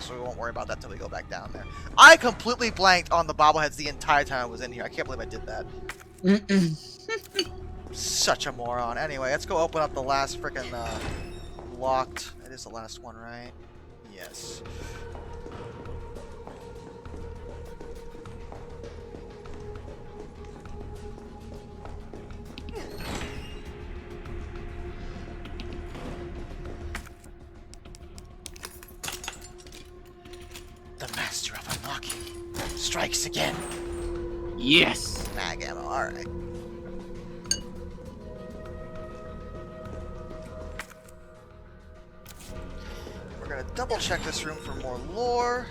so we won't worry about that till we go back down there. I completely blanked on the bobbleheads the entire time I was in here. I can't believe I did that. Such a moron. Anyway, let's go open up the last frickin' locked. It is the last one, right? Yes. The master of unlocking strikes again. Yes. Mag ammo, alright. We're gonna double check this room for more lore.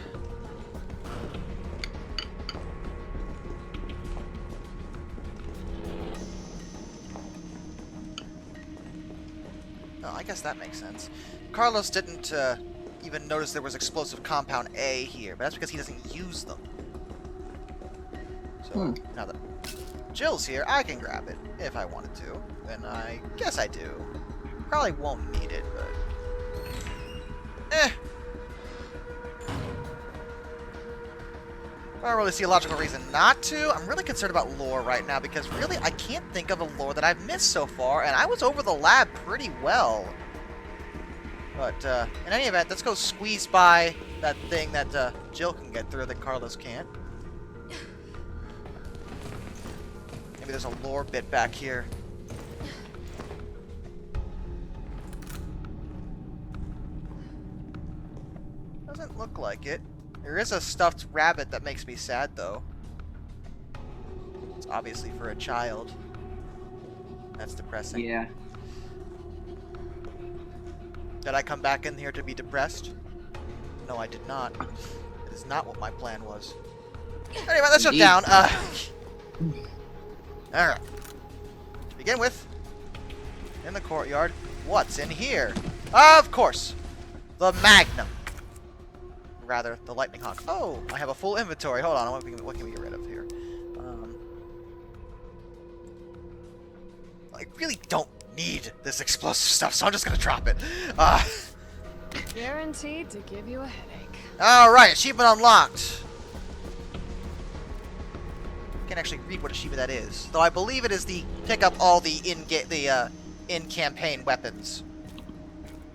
Oh, I guess that makes sense. Carlos didn't even notice there was explosive compound A here, but that's because he doesn't use them. So, now that Jill's here, I can grab it if I wanted to. And I guess I do. Probably won't need it, but... I don't really see a logical reason not to. I'm really concerned about lore right now because really I can't think of a lore that I've missed so far, and I was over the lab pretty well. But in any event, let's go squeeze by that thing that Jill can get through that Carlos can't. Maybe there's a lore bit back here. Doesn't look like it. There is a stuffed rabbit that makes me sad, though. It's obviously for a child. That's depressing. Yeah. Did I come back in here to be depressed? No, I did not. It is not what my plan was. Anyway, let's shut down. Alright. To begin with, in the courtyard, what's in here? Of course, the Magnum. Rather, the Lightning Hawk. Oh, I have a full inventory. Hold on, what can we get rid of here? I really don't need this explosive stuff, so I'm just gonna drop it. Guaranteed to give you a headache. Alright, achievement unlocked. Can't actually read what achievement that is, though I believe it is the pick up all the in-campaign weapons,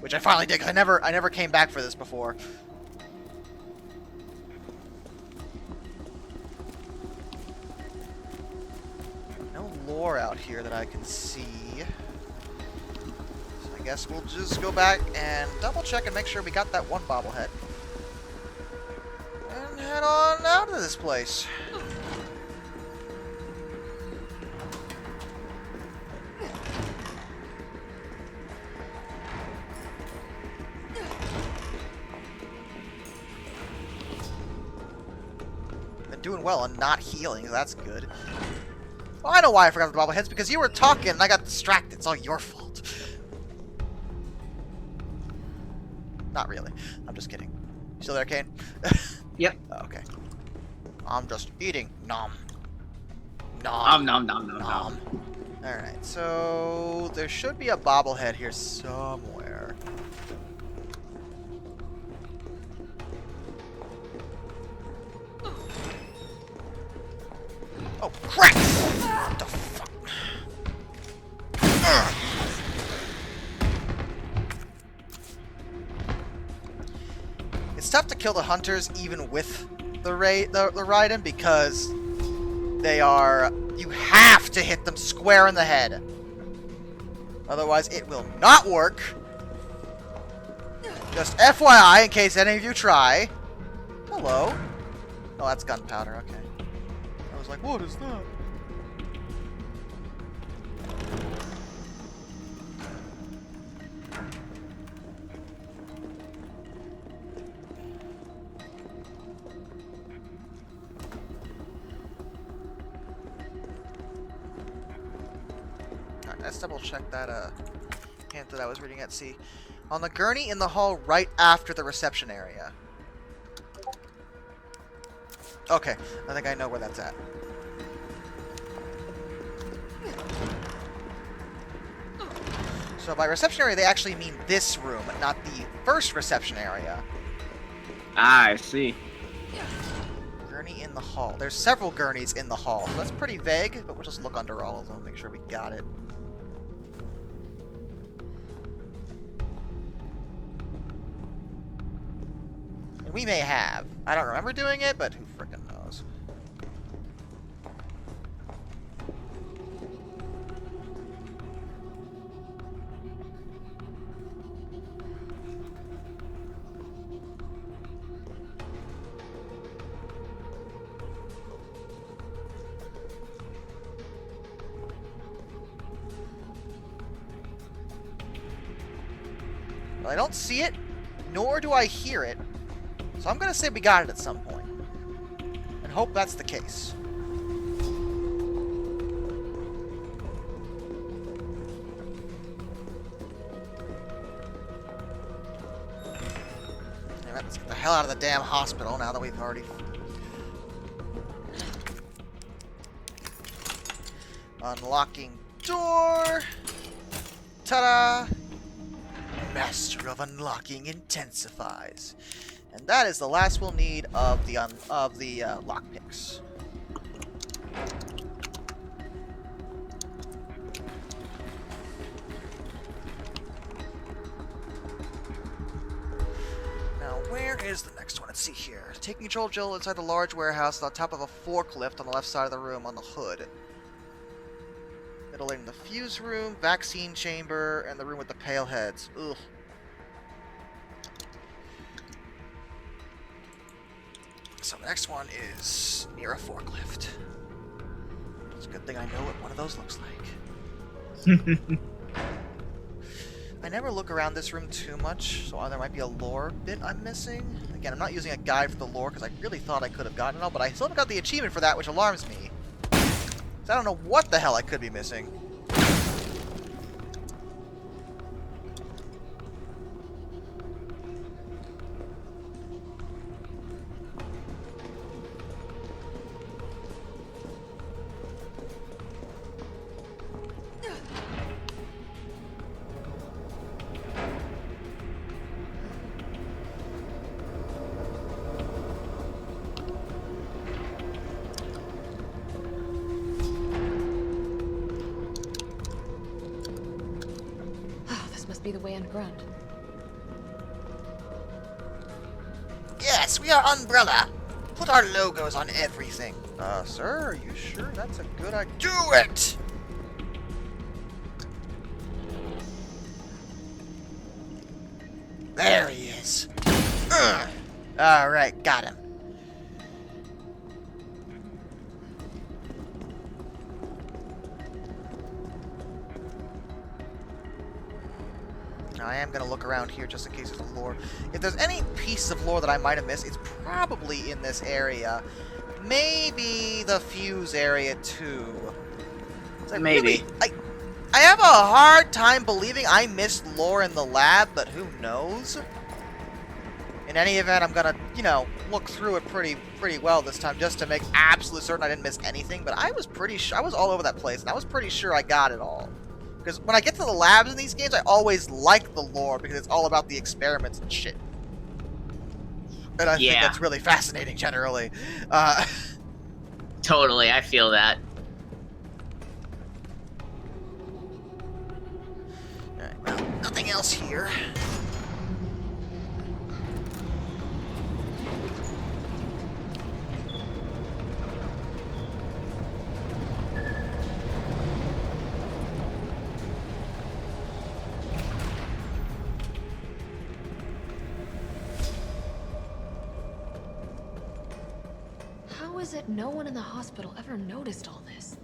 which I finally did. 'Cause I never came back for this before. No lore out here that I can see. So I guess we'll just go back and double check and make sure we got that one bobblehead, and head on out of this place. Doing well and not healing, so that's good. Well, I know why I forgot the bobbleheads, because you were talking and I got distracted. It's all your fault. Not really. I'm just kidding. You still there, Kane? Yep. Okay. I'm just eating. Nom. Nom nom nom nom nom. Alright, so there should be a bobblehead here somewhere. Oh, crap! What the fuck? It's tough to kill the hunters even with the Raiden because they are... You have to hit them square in the head. Otherwise, it will not work. Just FYI, in case any of you try. Hello. Oh, that's gunpowder, okay. I was like, what is that? Alright, let's double check that hint that I was reading at sea. On the gurney in the hall right after the reception area. Okay, I think I know where that's at. So by reception area, they actually mean this room, not the first reception area. Ah, I see. Gurney in the hall. There's several gurneys in the hall. So that's pretty vague, but we'll just look under all of them, make sure we got it. And we may have. I don't remember doing it, but who frickin' knows. Well, I don't see it, nor do I hear it, so I'm gonna say we got it at some point. And hope that's the case. Anyway, let's get the hell out of the damn hospital now that we've already... Unlocking door! Ta-da! Master of Unlocking intensifies. And that is the last we'll need of the lockpicks. Now, where is the next one? Let's see here. Taking control of Jill inside the large warehouse on top of a forklift on the left side of the room on the hood. Middle in the fuse room, vaccine chamber, and the room with the pale heads. Ugh. So the next one is near a forklift. It's a good thing I know what one of those looks like. I never look around this room too much, so there might be a lore bit I'm missing. Again, I'm not using a guide for the lore because I really thought I could have gotten it all, but I still haven't got the achievement for that, which alarms me. I don't know what the hell I could be missing. Be the way underground. Yes, we are Umbrella. Put our logos on everything. Sir, are you sure that's a good idea? Do it! There he is. Alright, got him. Now, I am going to look around here just in case there's a lore. If there's any pieces of lore that I might have missed, it's probably in this area. Maybe the fuse area, too. Maybe. I have a hard time believing I missed lore in the lab, but who knows? In any event, I'm going to, you know, look through it pretty well this time just to make absolutely certain I didn't miss anything. But I was pretty sure, I was all over that place, and I was pretty sure I got it all. Because when I get to the labs in these games, I always like the lore because it's all about the experiments and shit. And I think that's really fascinating, generally. Totally, I feel that. Alright, well, nothing else here. How is it no one in the hospital ever noticed all this?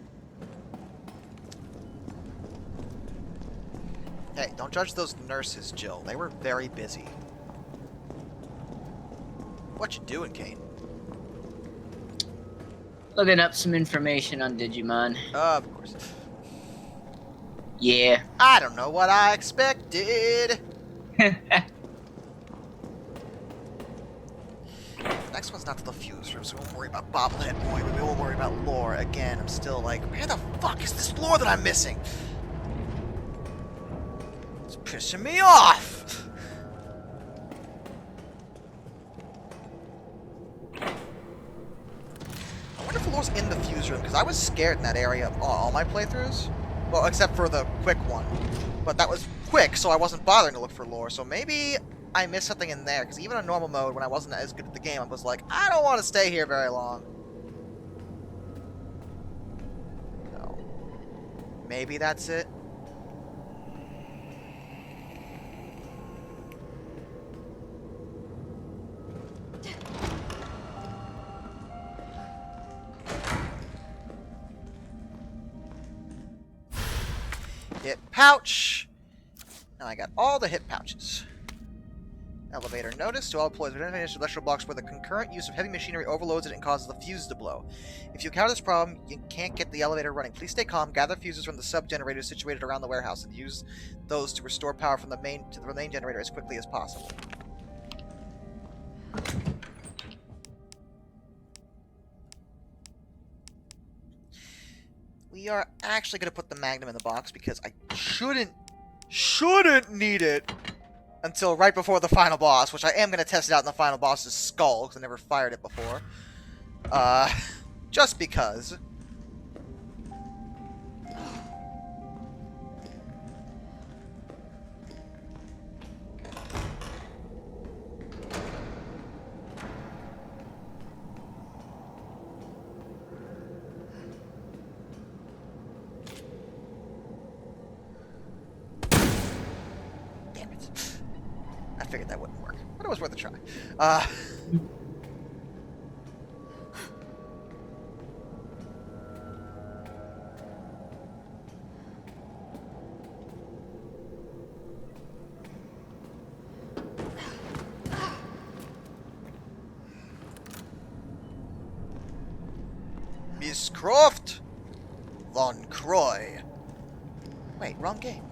Hey, don't judge those nurses, Jill. They were very busy. What you doing, Kane? Looking up some information on Digimon. Of course. Yeah. I don't know what I expected. Next one's not to the fuse room, so we won't worry about Bobblehead Boy, but we will worry about lore. Again, I'm still like, where the fuck is this lore that I'm missing? It's pissing me off! if the lore's in the fuse room, because I was scared in that area all my playthroughs. Well, except for the quick one. But that was quick, so I wasn't bothering to look for lore. So maybe I missed something in there, because even on normal mode, when I wasn't as good at the game, I was like, I don't want to stay here very long. So, maybe that's it. Hit pouch. Now I got all the hit pouches. Elevator notice to all employees of electrical blocks where the concurrent use of heavy machinery overloads it and causes the fuses to blow. If you encounter this problem, you can't get the elevator running. Please stay calm, gather fuses from the sub-generators situated around the warehouse, and use those to restore power from the main generator as quickly as possible. We are actually going to put the Magnum in the box because I shouldn't need it until right before the final boss, which I am going to test it out in the final boss's skull because I never fired it before. Just because. I figured that wouldn't work, but it was worth a try. Miss Croft Von Croy. Wait, wrong game.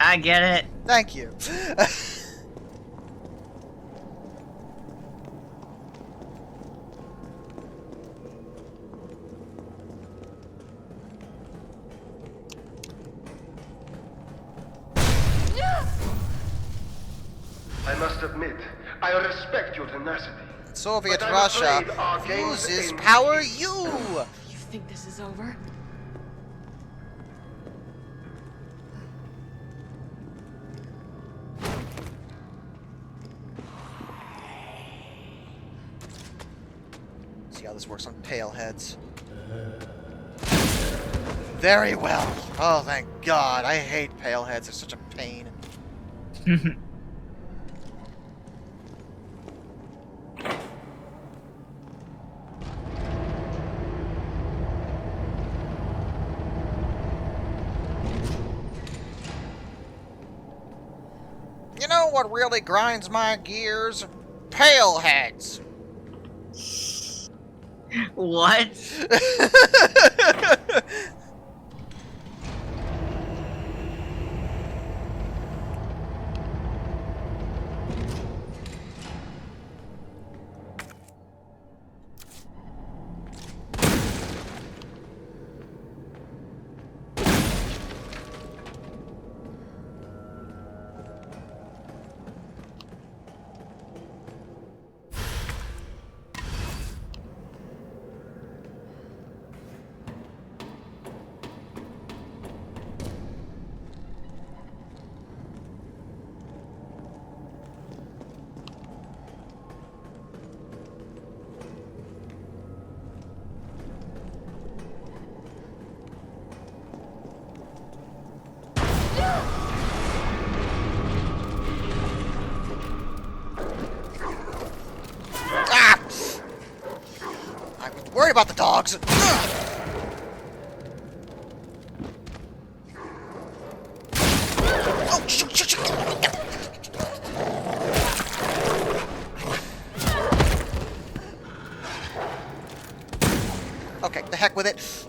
I get it. Thank you. I must admit, I respect your tenacity. Soviet But I'm Russia afraid our games refuses end power here. you. You think this is over? See how this works on pale heads. Very well. Oh, thank God. I hate pale heads. They're such a pain. You know what really grinds my gears? Pale heads. What? Ah! I was worried about the dogs. Oh, shoot, shoot, shoot. Okay, the heck with it.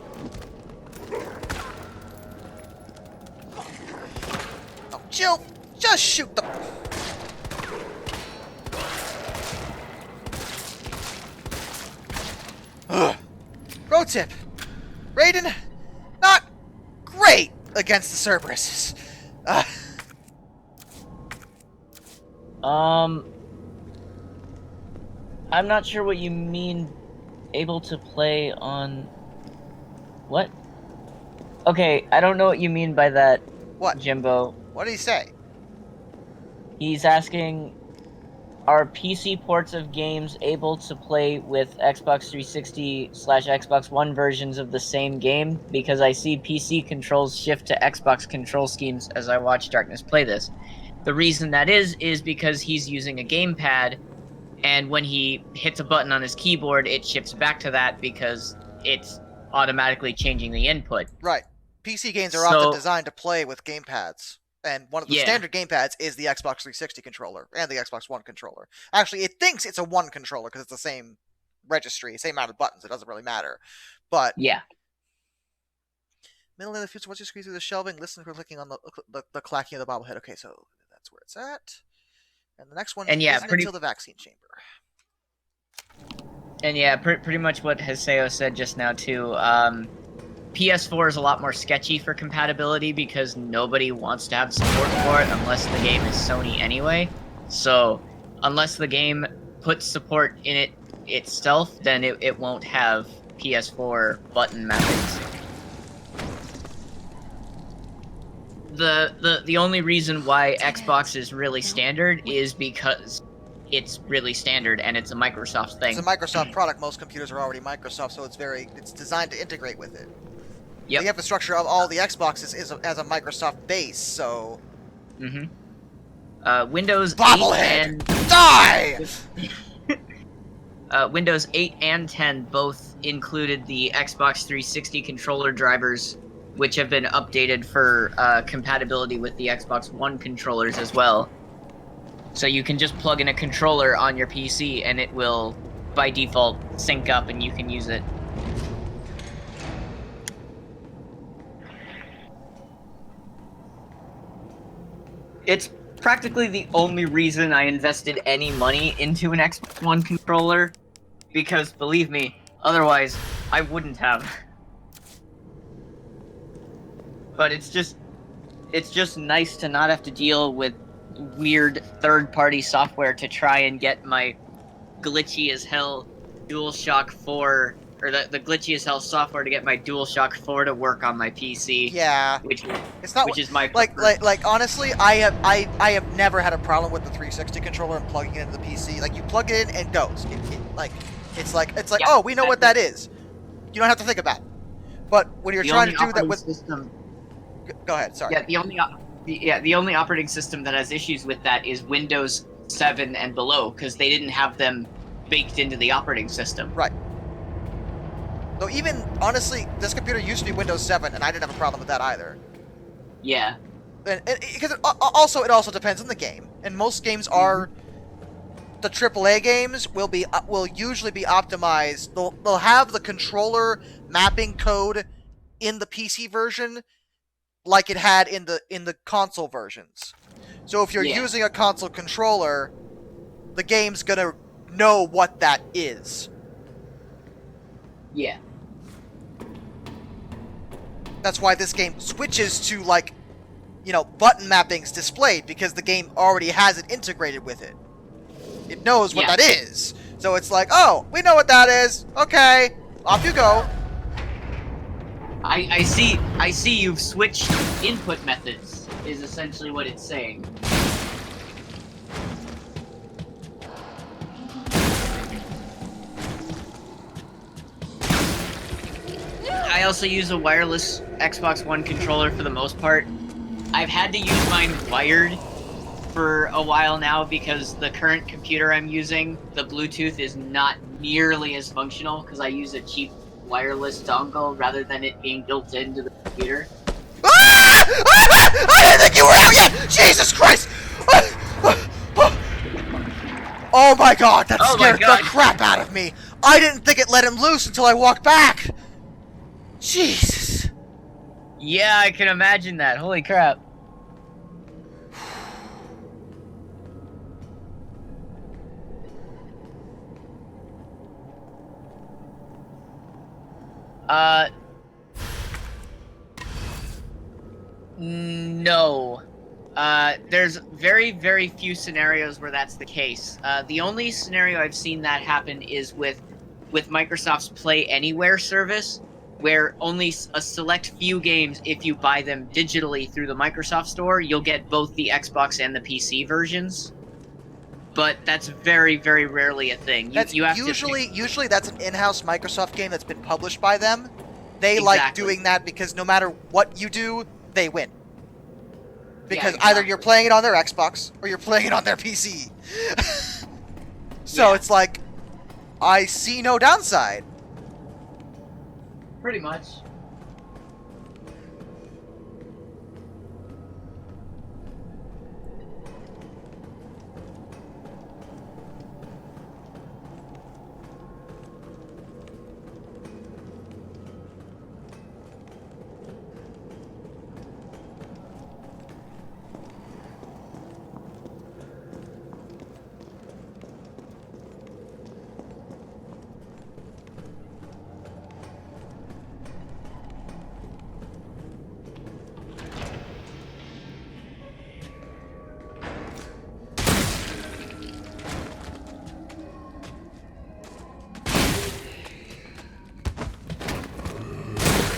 Oh, Jill, just shoot the... Ugh. Pro tip. Raiden, not great against the Cerberuses. I'm not sure what you mean able to play on... What? Okay, I don't know what you mean by that, What? Jimbo. What did he say? He's asking, are PC ports of games able to play with Xbox 360 / Xbox One versions of the same game? Because I see PC controls shift to Xbox control schemes as I watch Darkness play this. The reason that is because he's using a gamepad, and when he hits a button on his keyboard, it shifts back to that because it's automatically changing the input. Right. PC games are often So, designed to play with gamepads. And one of the yeah. standard gamepads is the Xbox 360 controller and the Xbox One controller. Actually, it thinks it's a one controller because it's the same registry, same amount of buttons. It doesn't really matter. But Yeah. middle of the future, once you squeeze through the shelving, listen for clicking on the clacking of the bobblehead. Okay, so that's where it's at. And the next one And yeah, isn't until the vaccine chamber. And yeah, pretty much what Haseo said just now too. PS4 is a lot more sketchy for compatibility because nobody wants to have support for it unless the game is Sony anyway. So unless the game puts support in it itself, then it won't have PS4 button mappings. The only reason why Xbox is really standard is because it's really standard and it's a Microsoft thing. It's a Microsoft product. Most computers are already Microsoft, so it's designed to integrate with it. Yep. The infrastructure of all the Xboxes has a Microsoft base, so... Windows Bobblehead! 8 and... Die! Windows 8 and 10 both included the Xbox 360 controller drivers, which have been updated for compatibility with the Xbox One controllers as well. So you can just plug in a controller on your PC and it will, by default, sync up and you can use it. It's practically the only reason I invested any money into an Xbox One controller, because believe me, otherwise I wouldn't have. But it's just nice to not have to deal with weird third-party software to try and get my glitchy as hell DualShock 4, or the glitchy as hell software to get my DualShock 4 to work on my PC. Yeah. Which It's is my like honestly, I have never had a problem with the 360 controller and plugging it into the PC. Like you plug it in and it goes. It's like Yeah, oh, we know what that is. You don't have to think about it. But when you're trying to do that with system, go ahead, sorry. yeah, the only operating system that has issues with that is Windows 7 and below, because they didn't have them baked into the operating system. Right. Though even honestly, this computer used to be Windows 7, and I didn't have a problem with that either. Yeah. And because it also depends on the game, and most games are the AAA games will usually be optimized. They'll have the controller mapping code in the PC version, like it had in the console versions. So if you're using a console controller, the game's gonna know what that is. Yeah. That's why this game switches to, like, you know, button mappings displayed, because the game already has it integrated with it. It knows what that is. So it's like, oh, we know what that is. Okay, off you go. I see you've switched input methods, is essentially what it's saying. I also use a wireless Xbox One controller for the most part. I've had to use mine wired for a while now because the current computer I'm using, the Bluetooth is not nearly as functional because I use a cheap wireless dongle rather than it being built into the computer. Ah! I didn't think you were out yet! Jesus Christ! Oh my god, that scared the crap out of me! I didn't think it let him loose until I walked back! Jesus! Yeah, I can imagine that. Holy crap. No. There's very, very few scenarios where that's the case. The only scenario I've seen that happen is with Microsoft's Play Anywhere service, where only a select few games, if you buy them digitally through the Microsoft Store, you'll get both the Xbox and the PC versions. But that's very, very rarely a thing. You have usually that's an in-house Microsoft game that's been published by them. They Exactly. like doing that because no matter what you do, they win. Because Yeah, exactly. either you're playing it on their Xbox or you're playing it on their PC. So Yeah. it's like, I see no downside. Pretty much.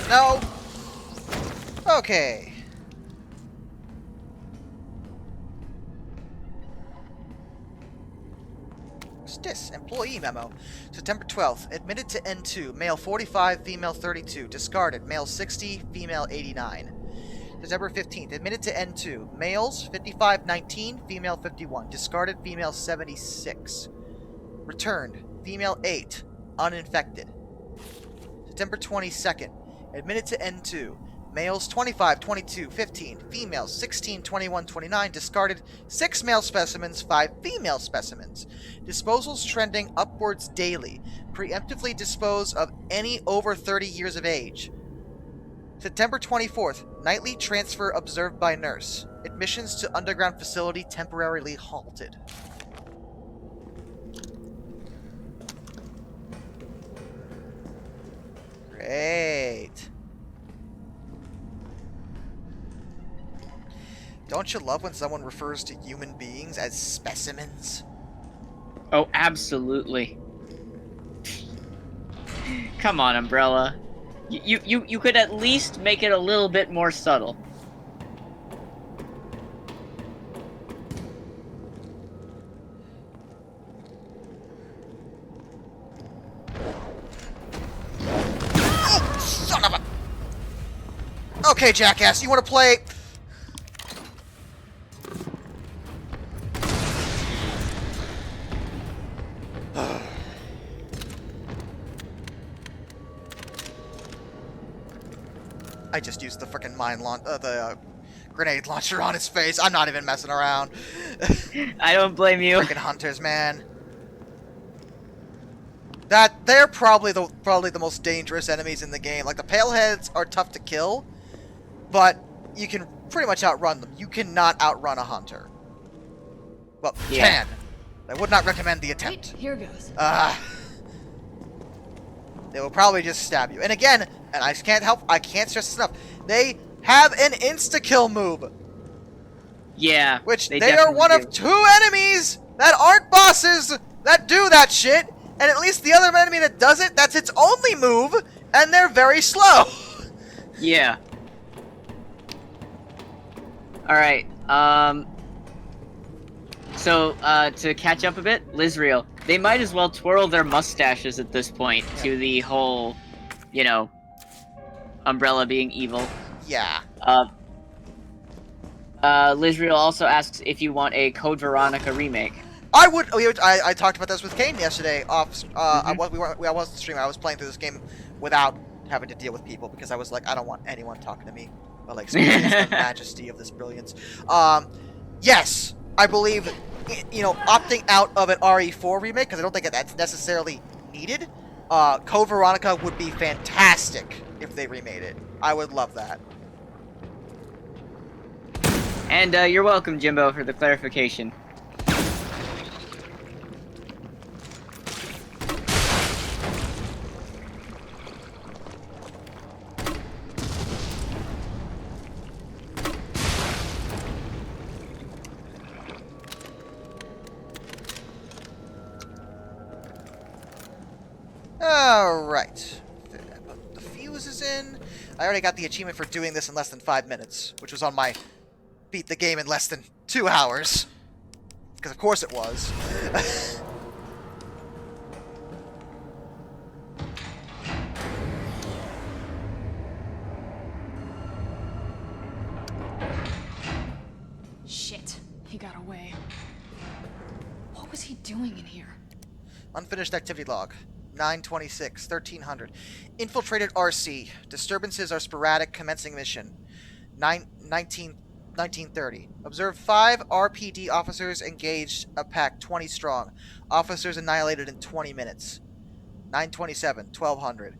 No. Okay. What's this? Employee memo. September 12th. Admitted to N2. Male 45, female 32. Discarded. Male 60, female 89. September 15th. Admitted to N2. Males 55, 19, female 51. Discarded. Female 76. Returned. Female 8. Uninfected. September 22nd. Admitted to N2. Males 25, 22, 15. Females 16, 21, 29. Discarded 6 male specimens, 5 female specimens. Disposals trending upwards daily. Preemptively dispose of any over 30 years of age. September 24th. Nightly transfer observed by nurse. Admissions to underground facility temporarily halted. Great. Don't you love when someone refers to human beings as specimens? Oh, absolutely. Come on, Umbrella. You could at least make it a little bit more subtle. Oh, son of a... Okay, jackass, you want to play... I just used the frickin' grenade launcher on his face. I'm not even messing around. I don't blame you. Frickin' hunters, man. They're probably the most dangerous enemies in the game. Like, the paleheads are tough to kill, but you can pretty much outrun them. You cannot outrun a hunter. Well, you Yeah. can. I would not recommend the attempt. Wait, here goes. They will probably just stab you. And again, and I can't stress this enough, they have an insta-kill move. Yeah. Which they are one of 2 enemies that aren't bosses that do that shit. And at least the other enemy that does it, that's its only move, and they're very slow. Yeah. Alright, so, to catch up a bit, Lizreal, they might as well twirl their mustaches at this point to the whole, you know, Umbrella being evil. Yeah. Lizreal also asks if you want a Code Veronica remake. I would. I talked about this with Kane yesterday. I wasn't streaming. I was playing through this game without having to deal with people because I was like, I don't want anyone talking to me. But like, experience the majesty of this brilliance. Yes, I believe. You know, opting out of an RE4 remake because I don't think that's necessarily needed. Code Veronica would be fantastic if they remade it. I would love that. And you're welcome, Jimbo, for the clarification. Alright. Put the fuses in. I already got the achievement for doing this in less than 5 minutes, which was on my beat the game in less than 2 hours. Because of course it was. Shit, he got away. What was he doing in here? Unfinished activity log. 926, 1300. Infiltrated RC. Disturbances are sporadic. Commencing mission. 1930. Observed 5 RPD officers engaged a pack 20 strong. Officers annihilated in 20 minutes. 927, 1200.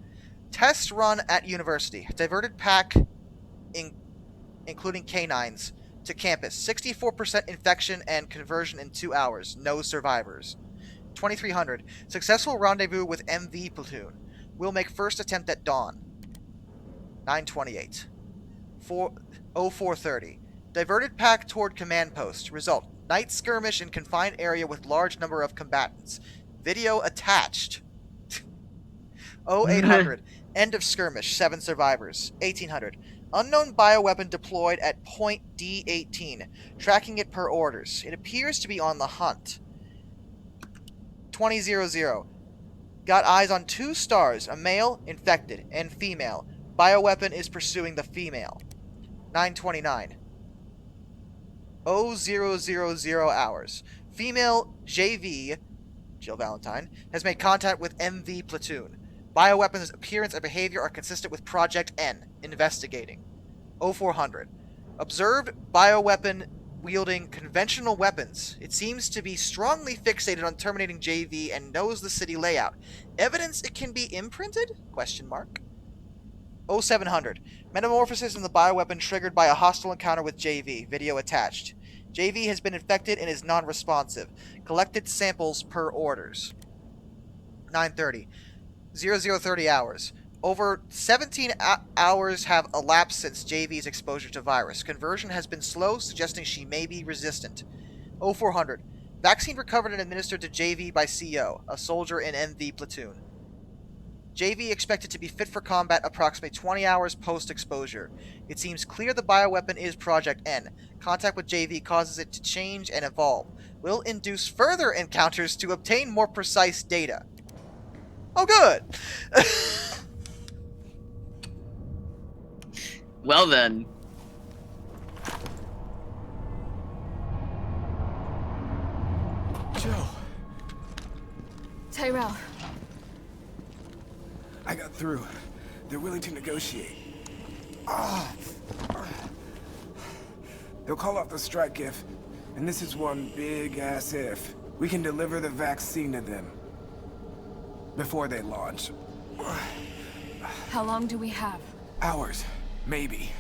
Test run at university. Diverted pack, including canines, to campus. 64% infection and conversion in 2 hours. No survivors. 2300. Successful rendezvous with MV platoon. We'll make first attempt at dawn. 928. 0430. Diverted pack toward command post. Result. Night skirmish in confined area with large number of combatants. Video attached. 0800. End of skirmish. 7 survivors. 1800. Unknown bioweapon deployed at point D18. Tracking it per orders. It appears to be on the hunt. 2000. Got eyes on 2 stars, a male, infected, and female. Bioweapon is pursuing the female. 929. 0000 hours. Female JV, Jill Valentine, has made contact with MV platoon. Bioweapon's appearance and behavior are consistent with Project N. Investigating. 0400. Observed bioweapon wielding conventional weapons. It seems to be strongly fixated on terminating JV and knows the city layout. Evidence it can be imprinted? Question mark. 0700. Metamorphosis in the bioweapon triggered by a hostile encounter with JV. Video attached. JV has been infected and is non-responsive. Collected samples per orders. 930. 0030 hours. Over 17 hours have elapsed since JV's exposure to virus. Conversion has been slow, suggesting she may be resistant. 0400. Vaccine recovered and administered to JV by CO, a soldier in MV platoon. JV expected to be fit for combat approximately 20 hours post-exposure. It seems clear the bioweapon is Project N. Contact with JV causes it to change and evolve. Will induce further encounters to obtain more precise data. Oh, good! Well then. Joe, Tyrell, I got through. They're willing to negotiate. They'll call off the strike if, and this is one big-ass if, we can deliver the vaccine to them. Before they launch. how long do we have? Hours. Maybe.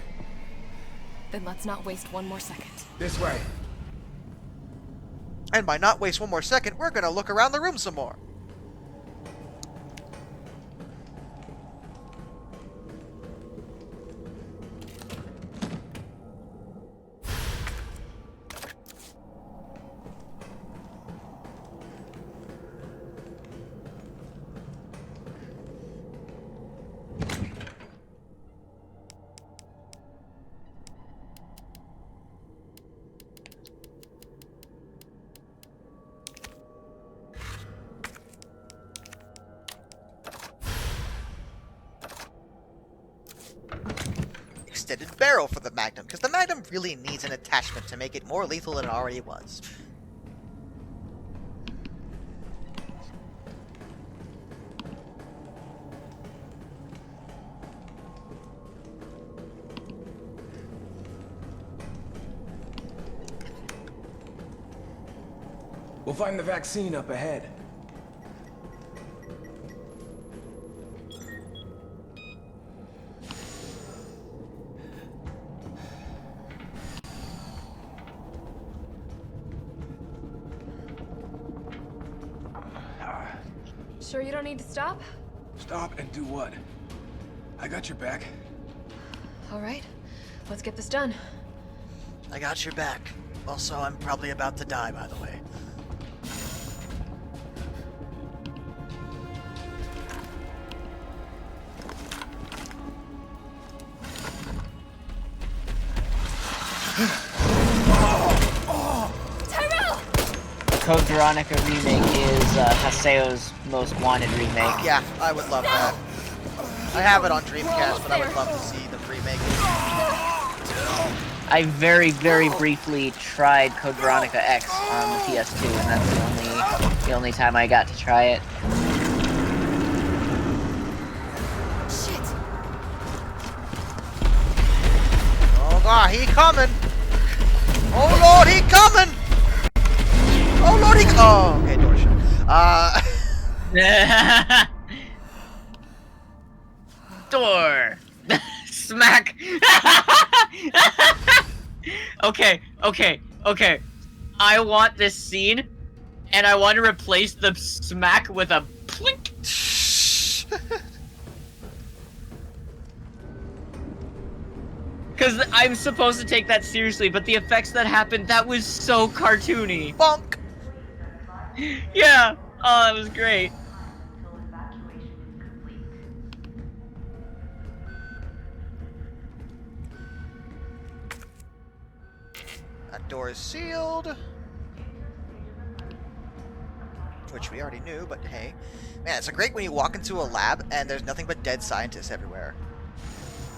Then let's not waste one more second. This way. And by not waste one more second, we're gonna look around the room some more. Extended barrel for the Magnum, because the Magnum really needs an attachment to make it more lethal than it already was. We'll find the vaccine up ahead. Sure you don't need to stop? Stop and do what? I got your back. All right, let's get this done. I got your back. Also, I'm probably about to die, by the way. Code Veronica remake is Haseo's most wanted remake. Yeah, I would love that. I have it on Dreamcast, but I would love to see the remake. I very, very briefly tried Code Veronica X on the PS2, and that's the only time I got to try it. Shit. Oh god, he coming! Oh lord, he coming! Oh lord, he... Oh, okay, door shut. Door! Smack! Okay. I want this scene, and I want to replace the smack with a plink. Because I'm supposed to take that seriously, but the effects that happened, that was so cartoony. Bonk! Yeah! Oh, that was great. That door is sealed. Which we already knew, but hey. Man, it's great when you walk into a lab and there's nothing but dead scientists everywhere.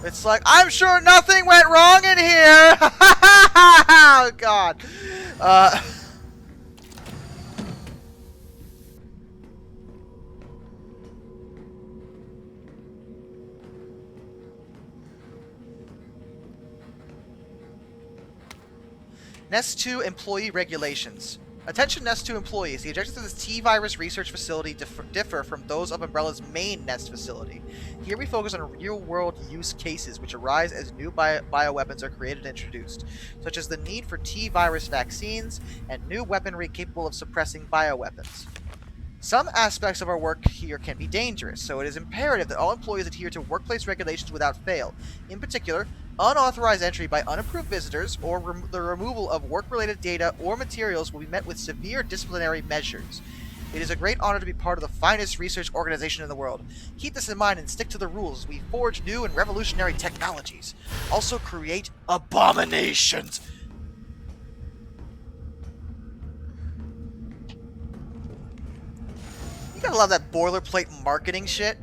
It's like, I'm sure nothing went wrong in here! Oh, God. Nest 2 employee regulations. Attention Nest 2 employees, the objectives of this T-Virus research facility differ from those of Umbrella's main Nest facility. Here we focus on real-world use cases which arise as new bioweapons are created and introduced, such as the need for T-Virus vaccines and new weaponry capable of suppressing bioweapons. Some aspects of our work here can be dangerous, so it is imperative that all employees adhere to workplace regulations without fail. In particular, unauthorized entry by unapproved visitors or the removal of work-related data or materials will be met with severe disciplinary measures. It is a great honor to be part of the finest research organization in the world. Keep this in mind and stick to the rules as we forge new and revolutionary technologies. Also create abominations. You gotta love that boilerplate marketing shit.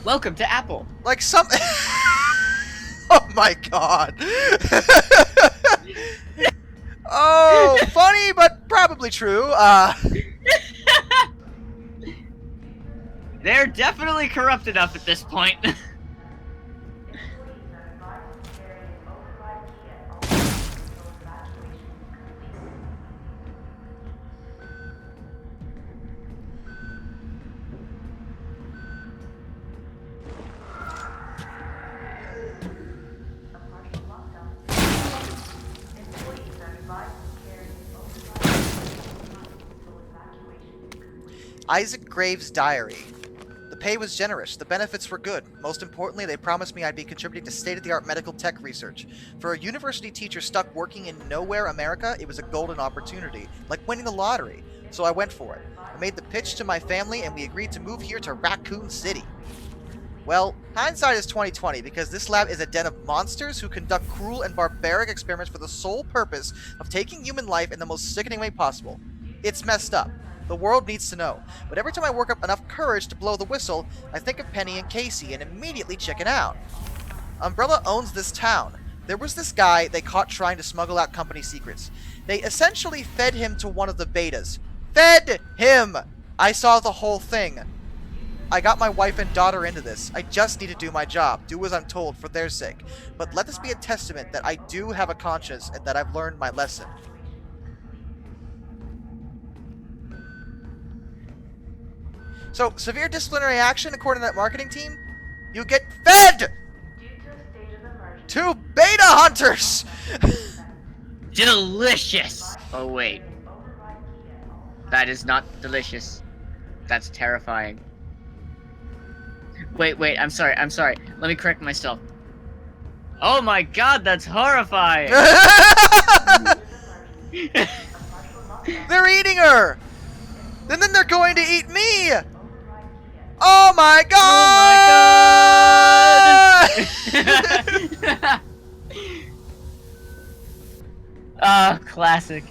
Welcome to Apple. Like some... Oh my god. Oh, funny, but probably true. They're definitely corrupt enough at this point. Isaac Graves' diary. The pay was generous, the benefits were good. Most importantly, they promised me I'd be contributing to state-of-the-art medical tech research. For a university teacher stuck working in nowhere America, it was a golden opportunity, like winning the lottery. So I went for it. I made the pitch to my family, and we agreed to move here to Raccoon City. Well, hindsight is 20/20, because this lab is a den of monsters who conduct cruel and barbaric experiments for the sole purpose of taking human life in the most sickening way possible. It's messed up. The world needs to know. But every time I work up enough courage to blow the whistle, I think of Penny and Casey and immediately chicken out. Umbrella owns this town. There was this guy they caught trying to smuggle out company secrets. They essentially fed him to one of the betas. Fed him! I saw the whole thing. I got my wife and daughter into this. I just need to do my job, do as I'm told for their sake. But let this be a testament that I do have a conscience and that I've learned my lesson. So, severe disciplinary action, according to that marketing team, you get fed to beta hunters! Delicious! Oh, wait. That is not delicious. That's terrifying. Wait, I'm sorry. Let me correct myself. Oh my god, that's horrifying! They're eating her! And then they're going to eat me! Oh my god! Ah, classic.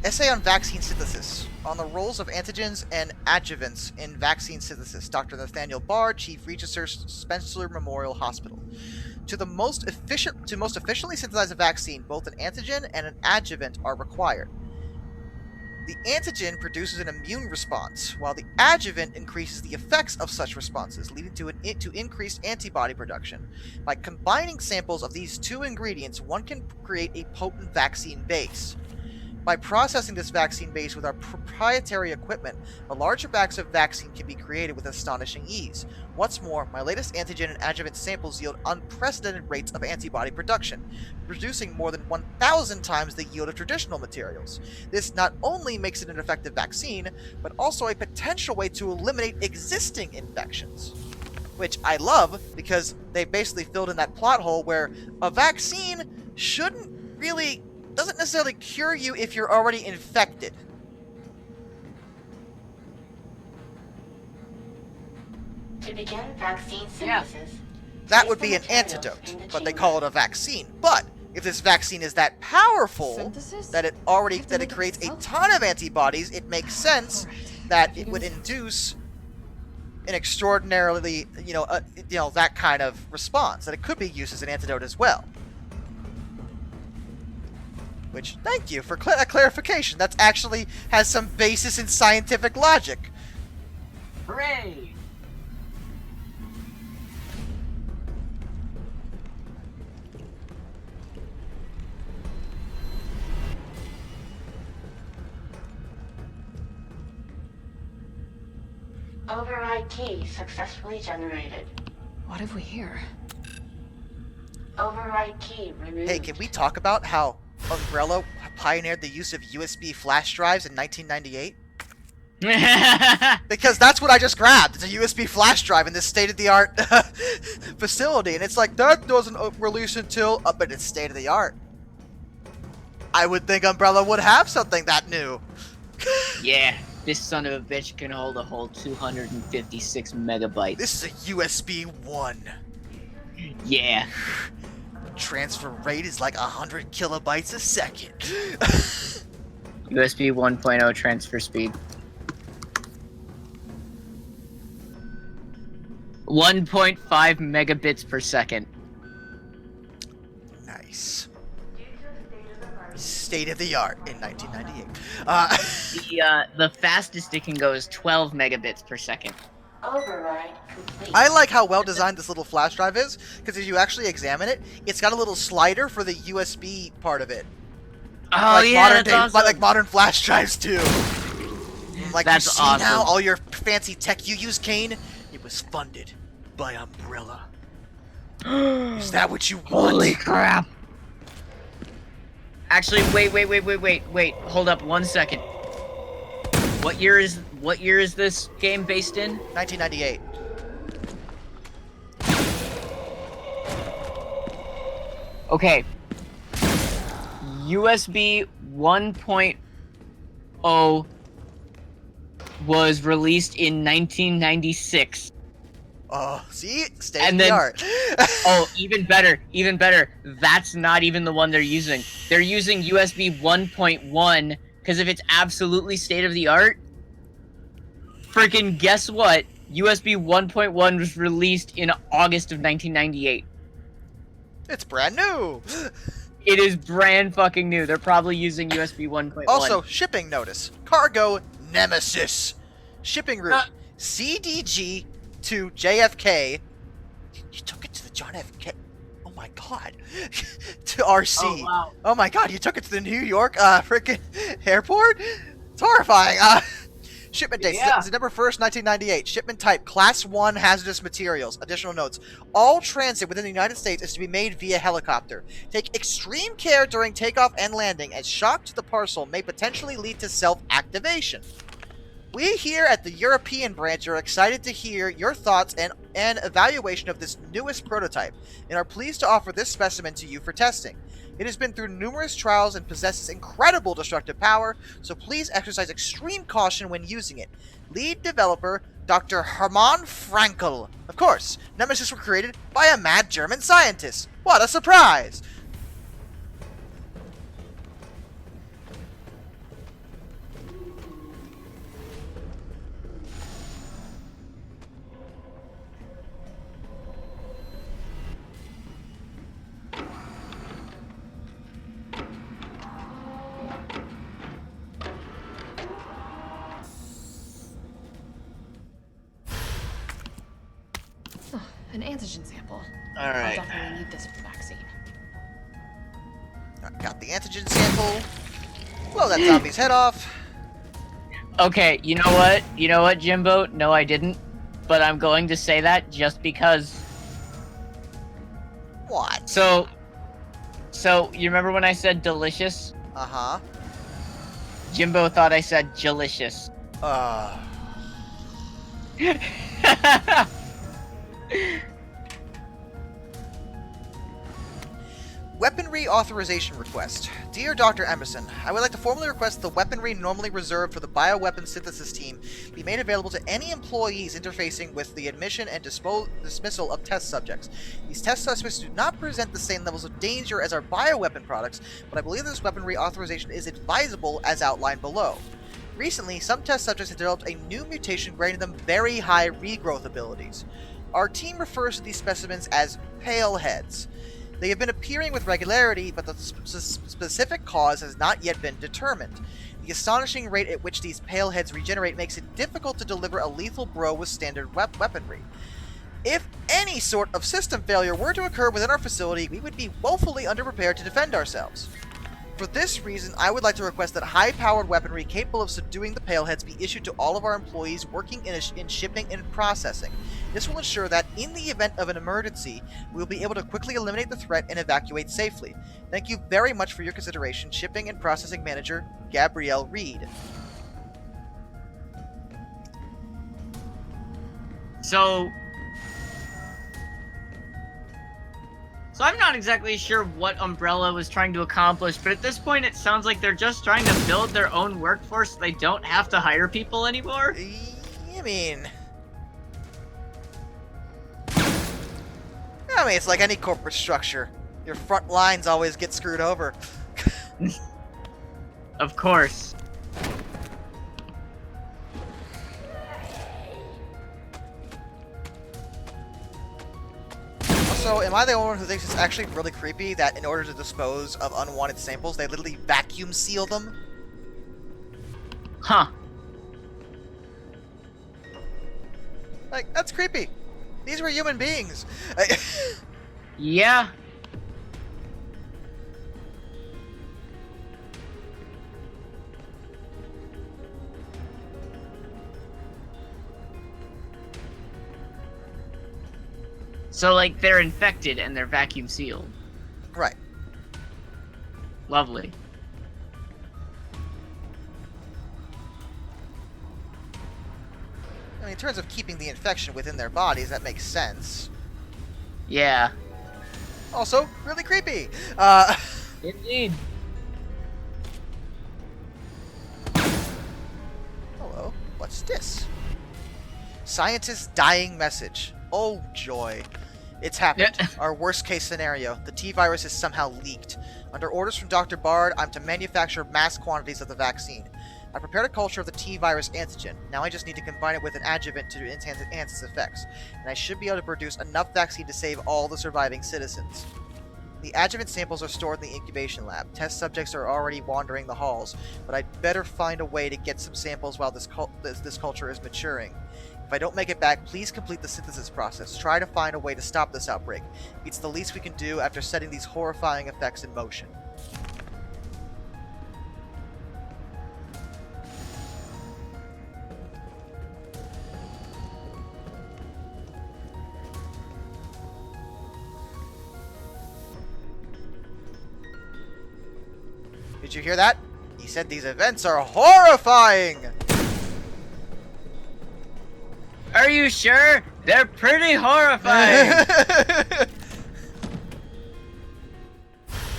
Essay on Vaccine Synthesis. On the roles of antigens and adjuvants in vaccine synthesis. Dr. Nathaniel Barr, Chief Researcher, Spencer Memorial Hospital. To most efficiently synthesize a vaccine, both an antigen and an adjuvant are required. The antigen produces an immune response, while the adjuvant increases the effects of such responses, leading to increased antibody production. By combining samples of these two ingredients, one can create a potent vaccine base. By processing this vaccine base with our proprietary equipment, a larger batch of vaccine can be created with astonishing ease. What's more, my latest antigen and adjuvant samples yield unprecedented rates of antibody production, producing more than 1,000 times the yield of traditional materials. This not only makes it an effective vaccine, but also a potential way to eliminate existing infections. Which I love, because they basically filled in that plot hole where a vaccine doesn't necessarily cure you if you're already infected. To begin vaccine synthesis, That would be an antidote, but they call it a vaccine. But if this vaccine is that powerful Synthesis? that it creates a ton of antibodies, it makes sense that it would induce an extraordinarily, that kind of response. That it could be used as an antidote as well. Which, thank you for that clarification. That actually has some basis in scientific logic. Hooray! override key successfully generated. What have we here? Override key removed. Hey, can we talk about how Umbrella pioneered the use of USB flash drives in 1998? Because that's what I just grabbed. It's a USB flash drive in this state-of-the-art facility. And it's like, that doesn't release until... but it's state-of-the-art. I would think Umbrella would have something that new. Yeah, this son of a bitch can hold a whole 256 megabytes. This is a USB 1. Yeah. Transfer rate is like 100 kilobytes a second. USB 1.0 transfer speed. 1.5 megabits per second. Nice. State of the art in 1998. The fastest it can go is 12 megabits per second. Override complete. I like how well designed this little flash drive is, because if you actually examine it, it's got a little slider for the USB part of it. Oh yeah, that's awesome. Like modern flash drives too. Like, That's you see awesome. now all your fancy tech you use, Kane? It was funded by Umbrella. Is that what you want? Holy crap! Actually, wait. Hold up 1 second. What year is this game based in? 1998. Okay. USB 1.0 was released in 1996. Oh, see? State And of the then- art. Oh, even better. That's not even the one they're using. They're using USB 1.1, because if it's absolutely state-of-the-art, freaking guess what? USB 1.1 was released in August of 1998. It's brand new. It is brand fucking new. They're probably using USB 1.1. Also, shipping notice. Cargo Nemesis. Shipping route. CDG to JFK. You took it to the John F. Oh my god. To RC. Oh, wow. Oh my god, you took it to the New York frickin' airport? It's horrifying. Shipment date, Yeah. September 1st, 1998. Shipment type, Class 1 hazardous materials. Additional notes. All transit within the United States is to be made via helicopter. Take extreme care during takeoff and landing, as shock to the parcel may potentially lead to self-activation. We here at the European branch are excited to hear your thoughts and evaluation of this newest prototype, and are pleased to offer this specimen to you for testing. It has been through numerous trials and possesses incredible destructive power, so please exercise extreme caution when using it. Lead developer, Dr. Hermann Frankel. Of course, Nemesis were created by a mad German scientist. What a surprise! An antigen sample. All I'll right. definitely need this for the vaccine. Alright, got the antigen sample. Blow that zombie's head off. Okay, you know what? You know what, Jimbo? No, I didn't. But I'm going to say that just because. What? So you remember when I said delicious? Uh-huh. Jimbo thought I said delicious. Weaponry authorization request. Dear Dr. Emerson, I would like to formally request the weaponry normally reserved for the bioweapon synthesis team be made available to any employees interfacing with the admission and dismissal of test subjects. These test subjects do not present the same levels of danger as our bioweapon products, but I believe this weaponry authorization is advisable as outlined below. Recently, some test subjects have developed a new mutation granting them very high regrowth abilities. Our team refers to these specimens as pale heads. They have been appearing with regularity, but the specific cause has not yet been determined. The astonishing rate at which these pale heads regenerate makes it difficult to deliver a lethal blow with standard weaponry. If any sort of system failure were to occur within our facility, we would be woefully underprepared to defend ourselves. For this reason, I would like to request that high-powered weaponry capable of subduing the paleheads be issued to all of our employees working in shipping and processing. This will ensure that, in the event of an emergency, we will be able to quickly eliminate the threat and evacuate safely. Thank you very much for your consideration, Shipping and Processing Manager, Gabrielle Reed. So I'm not exactly sure what Umbrella was trying to accomplish, but at this point it sounds like they're just trying to build their own workforce so they don't have to hire people anymore. I mean, it's like any corporate structure. Your front lines always get screwed over. Of course. So, am I the only one who thinks it's actually really creepy that in order to dispose of unwanted samples, they literally vacuum seal them? Huh. Like, that's creepy. These were human beings. Yeah. So, like, they're infected and they're vacuum sealed. Right. Lovely. I mean, in terms of keeping the infection within their bodies, that makes sense. Yeah. Also, really creepy. Indeed. Hello. What's this? Scientist's dying message. Oh, joy. It's happened. Our worst case scenario. The T-virus is somehow leaked. Under orders from Dr. Bard, I'm to manufacture mass quantities of the vaccine. I prepared a culture of the T-virus antigen. Now I just need to combine it with an adjuvant to enhance its effects. And I should be able to produce enough vaccine to save all the surviving citizens. The adjuvant samples are stored in the incubation lab. Test subjects are already wandering the halls, but I'd better find a way to get some samples while this culture is maturing. If I don't make it back, please complete the synthesis process. Try to find a way to stop this outbreak. It's the least we can do after setting these horrifying effects in motion. Did you hear that? He said these events are horrifying! Are you sure? They're pretty horrifying.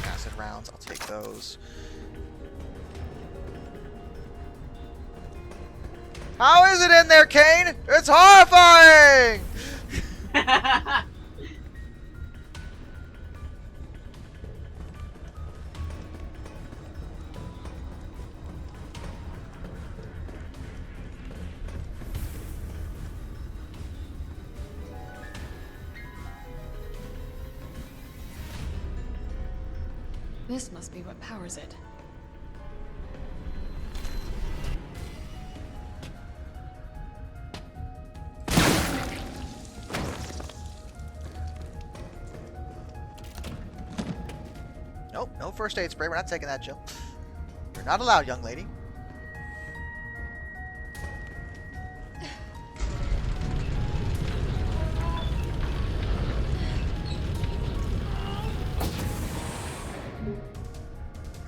Acid rounds, I'll take those. How is it in there, Kane? It's horrifying! This must be what powers it. first aid spray. We're not taking that, Jill. You're not allowed, young lady.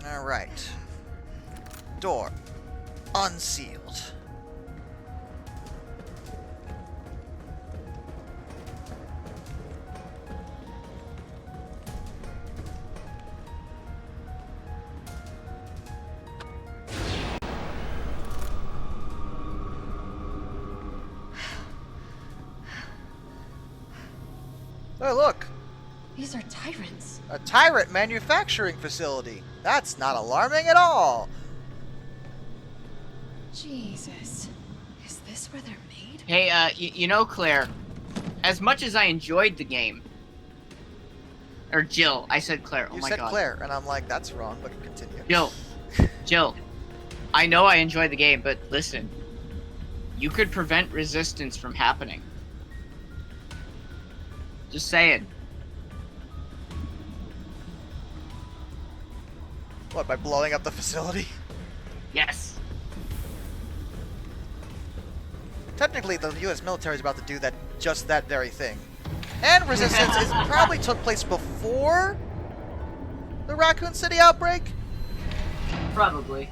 Alright. Door. Unsealed. Oh, look! These are tyrants. A tyrant manufacturing facility. That's not alarming at all. Jesus. Is this where they're made? Hey, you know, Claire, as much as I enjoyed the game, or Jill, I said Claire, oh You my said god. Claire, and I'm like, that's wrong, but continue. Jill, I know I enjoyed the game, but listen, you could prevent resistance from happening. Just saying. What, by blowing up the facility? Yes. Technically, the U.S. military is about to do just that very thing. And resistance probably took place before the Raccoon City outbreak? Probably.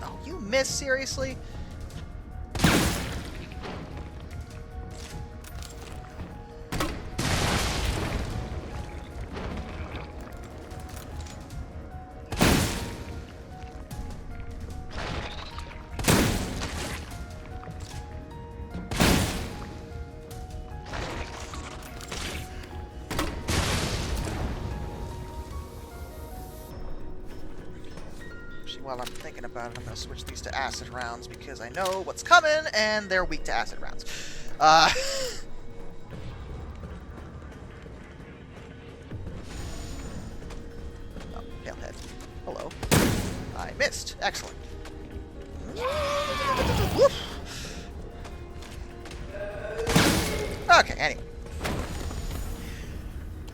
Oh, you missed, seriously? While I'm thinking about it, I'm going to switch these to acid rounds because I know what's coming and they're weak to acid rounds. Oh, Palehead. Hello. I missed. Excellent. Woof. Okay, anyway.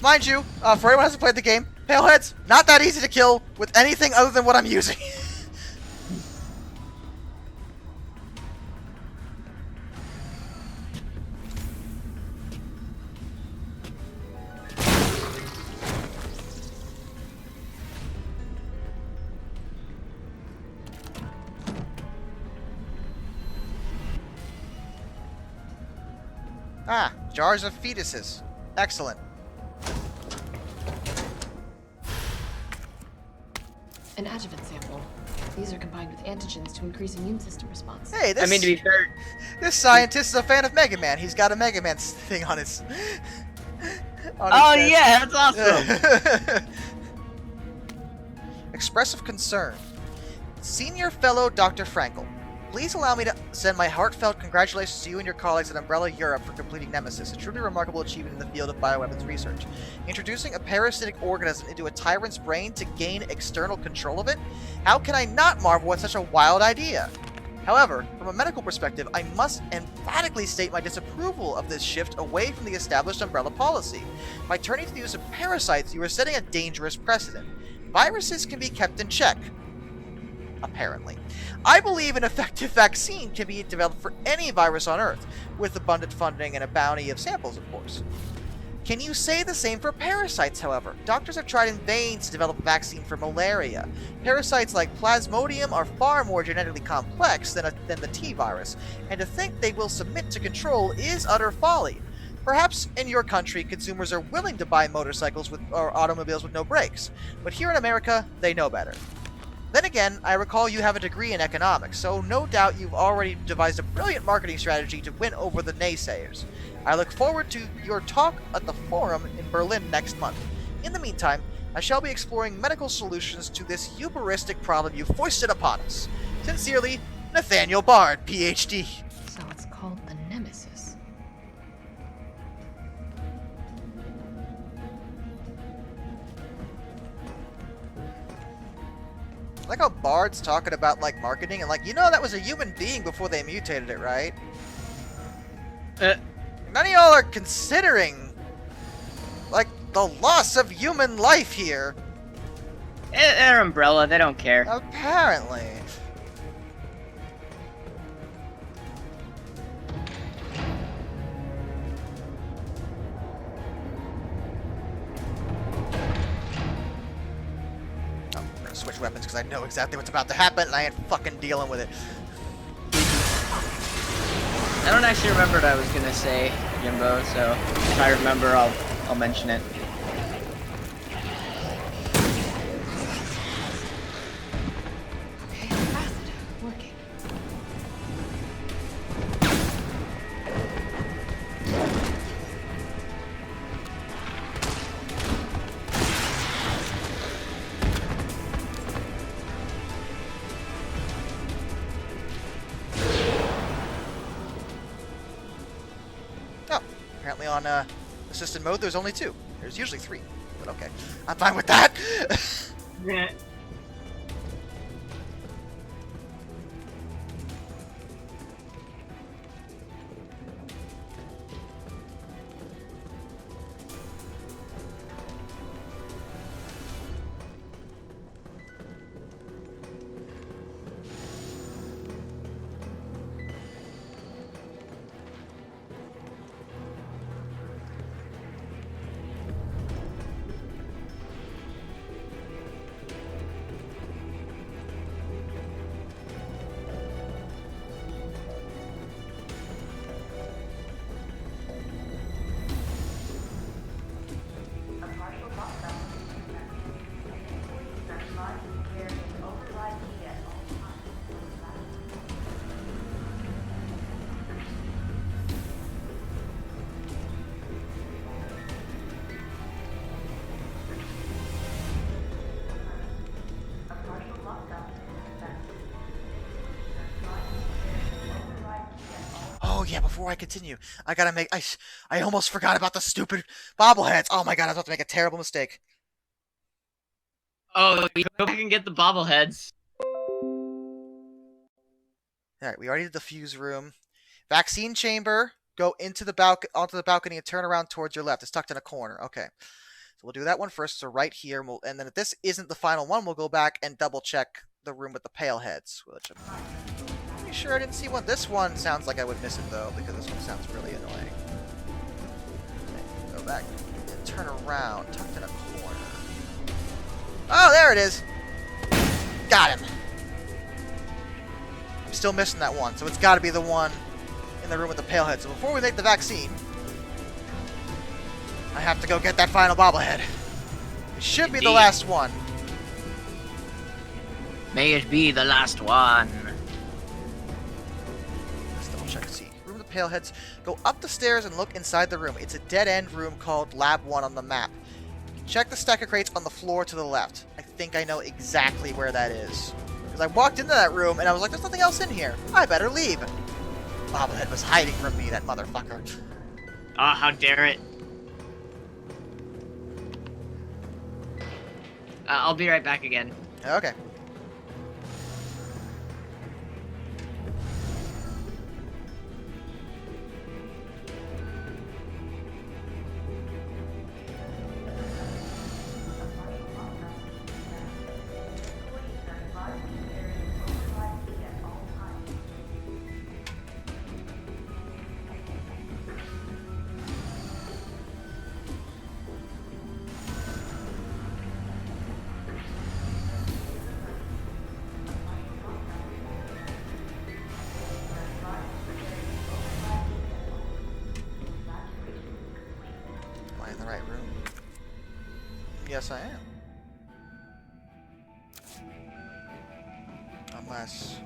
Mind you, for anyone who hasn't played the game, Paleheads, not that easy to kill with anything other than what I'm using. Ah, jars of fetuses. Excellent. An adjuvant sample. These are combined with antigens to increase immune system response. Hey, this, I mean, to be fair, this scientist is a fan of Mega Man. He's got a Mega Man thing on his... on his oh chest. yeah, that's awesome. Expressive concern. Senior Fellow Dr. Frankel, please allow me to send my heartfelt congratulations to you and your colleagues at Umbrella Europe for completing Nemesis, a truly remarkable achievement in the field of bioweapons research. Introducing a parasitic organism into a tyrant's brain to gain external control of it? How can I not marvel at such a wild idea? However, from a medical perspective, I must emphatically state my disapproval of this shift away from the established Umbrella policy. By turning to the use of parasites, you are setting a dangerous precedent. Viruses can be kept in check. Apparently. I believe an effective vaccine can be developed for any virus on Earth, with abundant funding and a bounty of samples, of course. Can you say the same for parasites, however? Doctors have tried in vain to develop a vaccine for malaria. Parasites like Plasmodium are far more genetically complex than the T-virus, and to think they will submit to control is utter folly. Perhaps in your country, consumers are willing to buy motorcycles or automobiles with no brakes, but here in America, they know better. Then again, I recall you have a degree in economics, so no doubt you've already devised a brilliant marketing strategy to win over the naysayers. I look forward to your talk at the forum in Berlin next month. In the meantime, I shall be exploring medical solutions to this hubristic problem you foisted upon us. Sincerely, Nathaniel Bard, PhD. So it's called the I like how Bard's talking about, like, marketing and, like, you know that was a human being before they mutated it, right? None of y'all are considering, like, the loss of human life here. They're Umbrella. They don't care. Apparently. Oh, we're gonna switch weapons because I know exactly what's about to happen and I ain't fucking dealing with it. I don't actually remember what I was gonna say, Jimbo. So if I remember, I'll mention it. Acid working. Oh, apparently on assisted mode there's only 2. There's usually 3, but okay. I'm fine with that. Oh yeah, before I continue, I gotta make. I almost forgot about the stupid bobbleheads. Oh my god, I was about to make a terrible mistake. Oh, we go back and get the bobbleheads. Alright, we already did the fuse room. Vaccine chamber. Go into the onto the balcony and turn around towards your left. It's tucked in a corner. Okay. So we'll do that one first. So right here, and then if this isn't the final one, we'll go back and double check the room with the pale heads. Which I'm pretty sure I didn't see one. This one sounds like I would miss it though, because this one sounds really annoying. Okay, go back and turn around, tucked in a corner. Oh, there it is. Got him. I'm still missing that one, so it's got to be the one in the room with the pale head. So before we make the vaccine, I have to go get that final bobblehead. It should be the last one. May it be the last one. Let's double check. See, room with the pale heads. Go up the stairs and look inside the room. It's a dead-end room called Lab 1 on the map. Check the stack of crates on the floor to the left. I think I know exactly where that is. Because I walked into that room and I was like, there's nothing else in here. I better leave. Bobblehead was hiding from me, that motherfucker. Oh, how dare it. I'll be right back again. Okay. Am I in the right room? Yes, I am. Unless...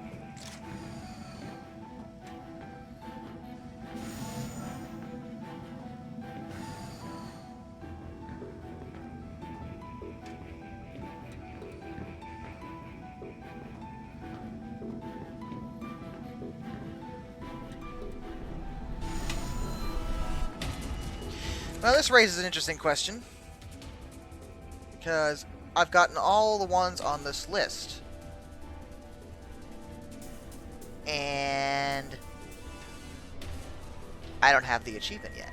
Now this raises an interesting question, because I've gotten all the ones on this list. And I don't have the achievement yet.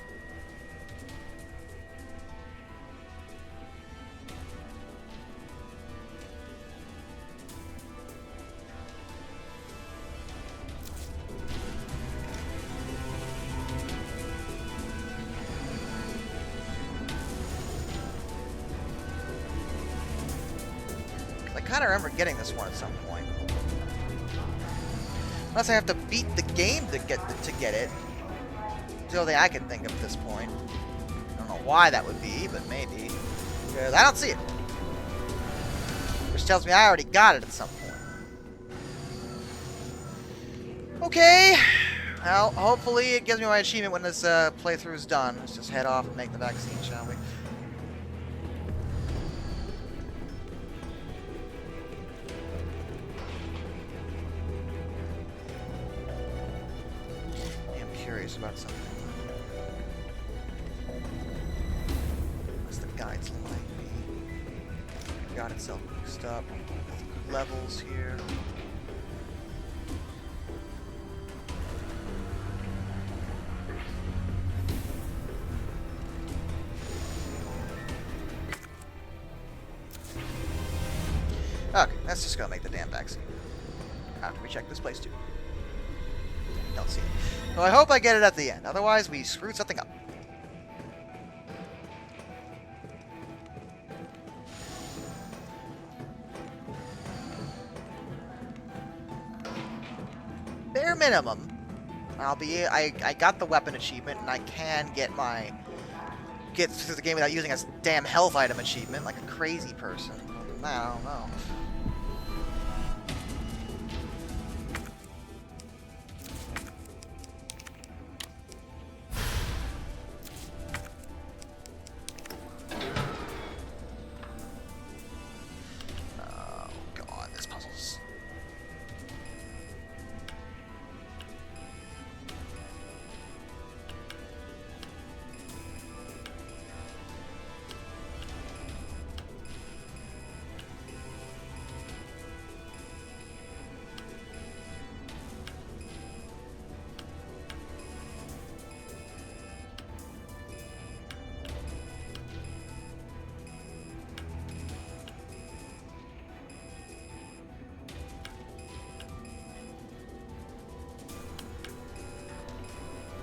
I kind of remember getting this one at some point. Unless I have to beat the game to get it. It's the only thing I can think of at this point. I don't know why that would be, but maybe. Because I don't see it. Which tells me I already got it at some point. Okay. Well, hopefully it gives me my achievement when this playthrough is done. Let's just head off and make the vaccine, shall we? Curious about something. What's the guides like me? Got itself mixed up. Levels here. Okay, let's just go make the damn vaccine. After we check this place too. Don't see it. So I hope I get it at the end. Otherwise, we screwed something up. Bare minimum, I got the weapon achievement, and I can get through the game without using a damn health item achievement like a crazy person. I don't know.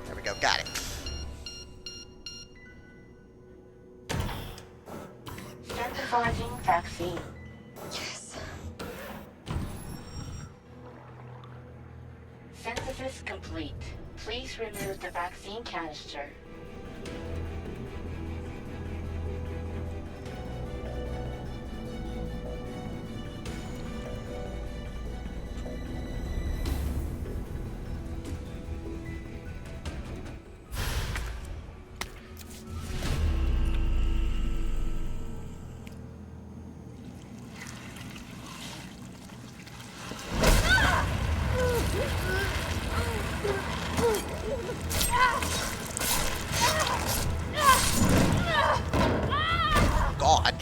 There we go, got it. Synthesizing vaccine. Yes. Synthesis complete. Please remove the vaccine canister. God.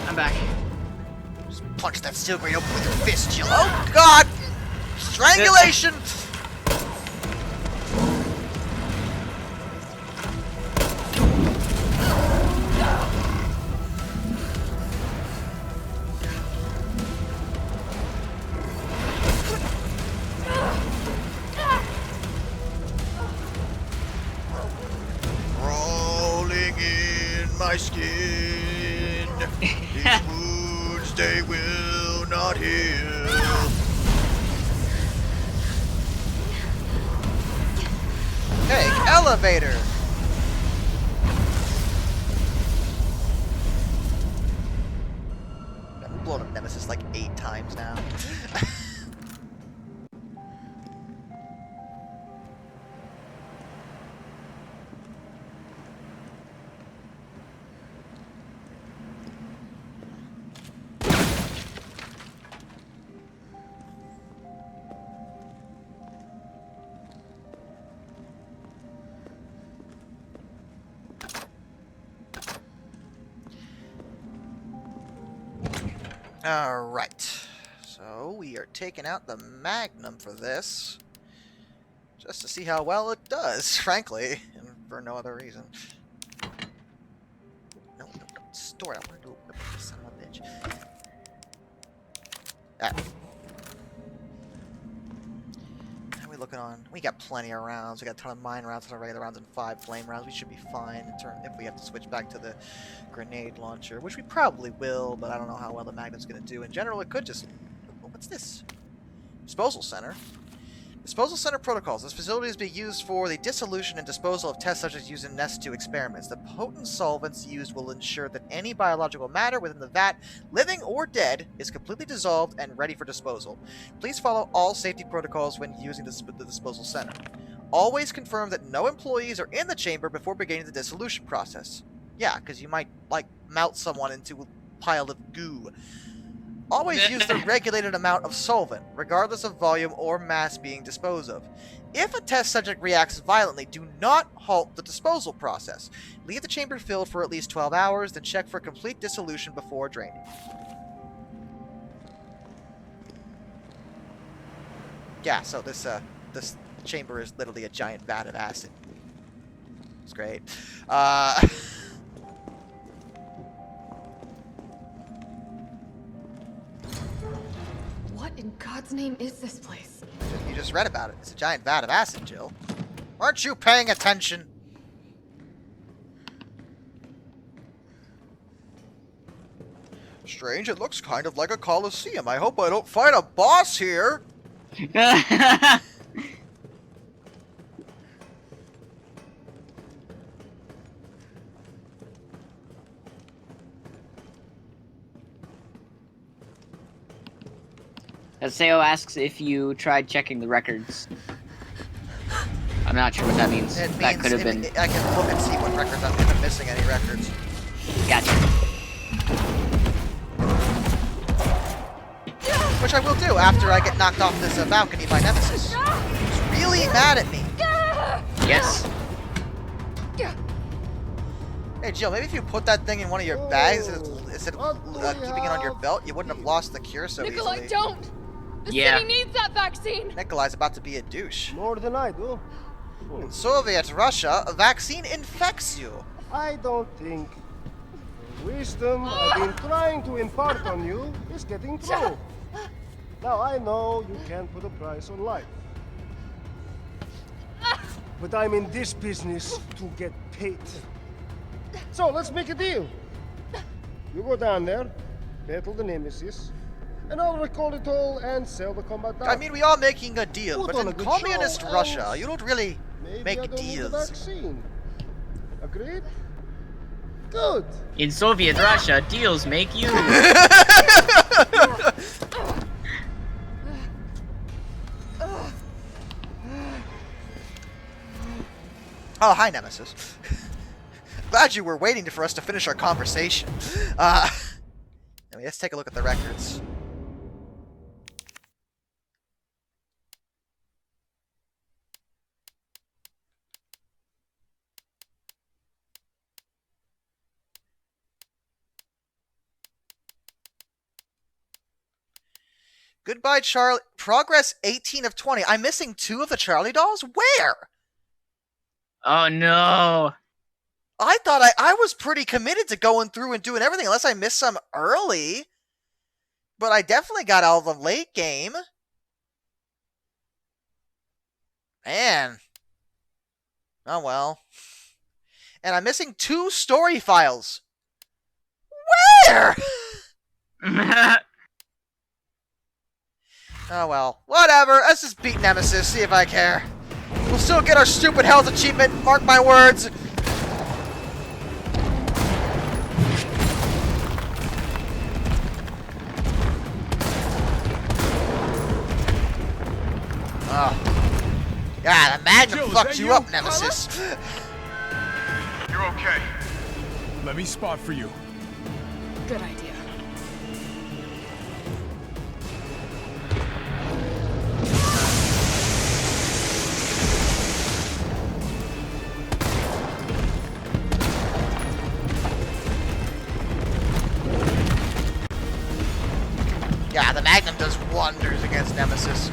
I'm back. Just punch that steel grate open with your fist, Jill. Oh, God! Strangulation! Rolling in my skin. These wounds, they will not heal. Take elevator. blown up Nemesis like 8 times now. Alright, so we are taking out the Magnum for this, just to see how well it does, frankly, and for no other reason. No, store it. I want to equip this son of a bitch. Ah. How are we looking on? We got plenty of rounds. We got a ton of mine rounds, a ton of regular rounds, and 5 flame rounds. We should be fine in turn if we have to switch back to the grenade launcher, which we probably will, but I don't know how well the Magnum's going to do. In general, it could just... What's this? Disposal Center. Disposal Center protocols. This facility is being used for the dissolution and disposal of test subjects used in Nest 2 experiments. The potent solvents used will ensure that any biological matter within the vat, living or dead, is completely dissolved and ready for disposal. Please follow all safety protocols when using the disposal center. Always confirm that no employees are in the chamber before beginning the dissolution process. Yeah, because you might, like, melt someone into a pile of goo. Always use the regulated amount of solvent, regardless of volume or mass being disposed of. If a test subject reacts violently, do not halt the disposal process. Leave the chamber filled for at least 12 hours, then check for complete dissolution before draining. Yeah, so this chamber is literally a giant vat of acid. It's great. What in God's name is this place? You just read about it. It's a giant vat of acid, Jill. Aren't you paying attention? Strange, it looks kind of like a coliseum. I hope I don't find a boss here. Seo asks if you tried checking the records. I'm not sure what that means. That could have been... I can look and see what records I'm even missing any records. Gotcha. Which I will do after I get knocked off this balcony by Nemesis. He's really mad at me. Yes. Hey Jill, maybe if you put that thing in one of your bags instead of keeping it on your belt, you wouldn't have lost the cure so Nikolai, easily. don't! The Yeah. city needs that vaccine! Nikolai's about to be a douche. More than I do. In Soviet Russia, a vaccine infects you. I don't think the wisdom I've been trying to impart on you is getting through. Now I know you can't put a price on life. But I'm in this business to get paid. So let's make a deal. You go down there, battle the Nemesis, and I'll recall it all and sell the combat I down. mean, we are making a deal, Put but on in a good communist show, Russia, and you don't really Maybe I make don't need the deals. vaccine. Agreed? Good. In Soviet Russia, deals make you. Oh, hi, Nemesis. Glad you were waiting for us to finish our conversation. Let's take a look at the records. Goodbye, Charlie. Progress 18 of 20. I'm missing 2 of the Charlie dolls? Where? Oh no. I thought I was pretty committed to going through and doing everything, unless I missed some early. But I definitely got all of them late game. Man. Oh well. And I'm missing 2 story files. Where? Oh well. Whatever. Let's just beat Nemesis, see if I care. We'll still get our stupid health achievement, mark my words. Yeah, the Magnum Jill, is fucked that you you? up, Nemesis. You're okay. Let me spot for you. Good idea. Yeah, the Magnum does wonders against Nemesis.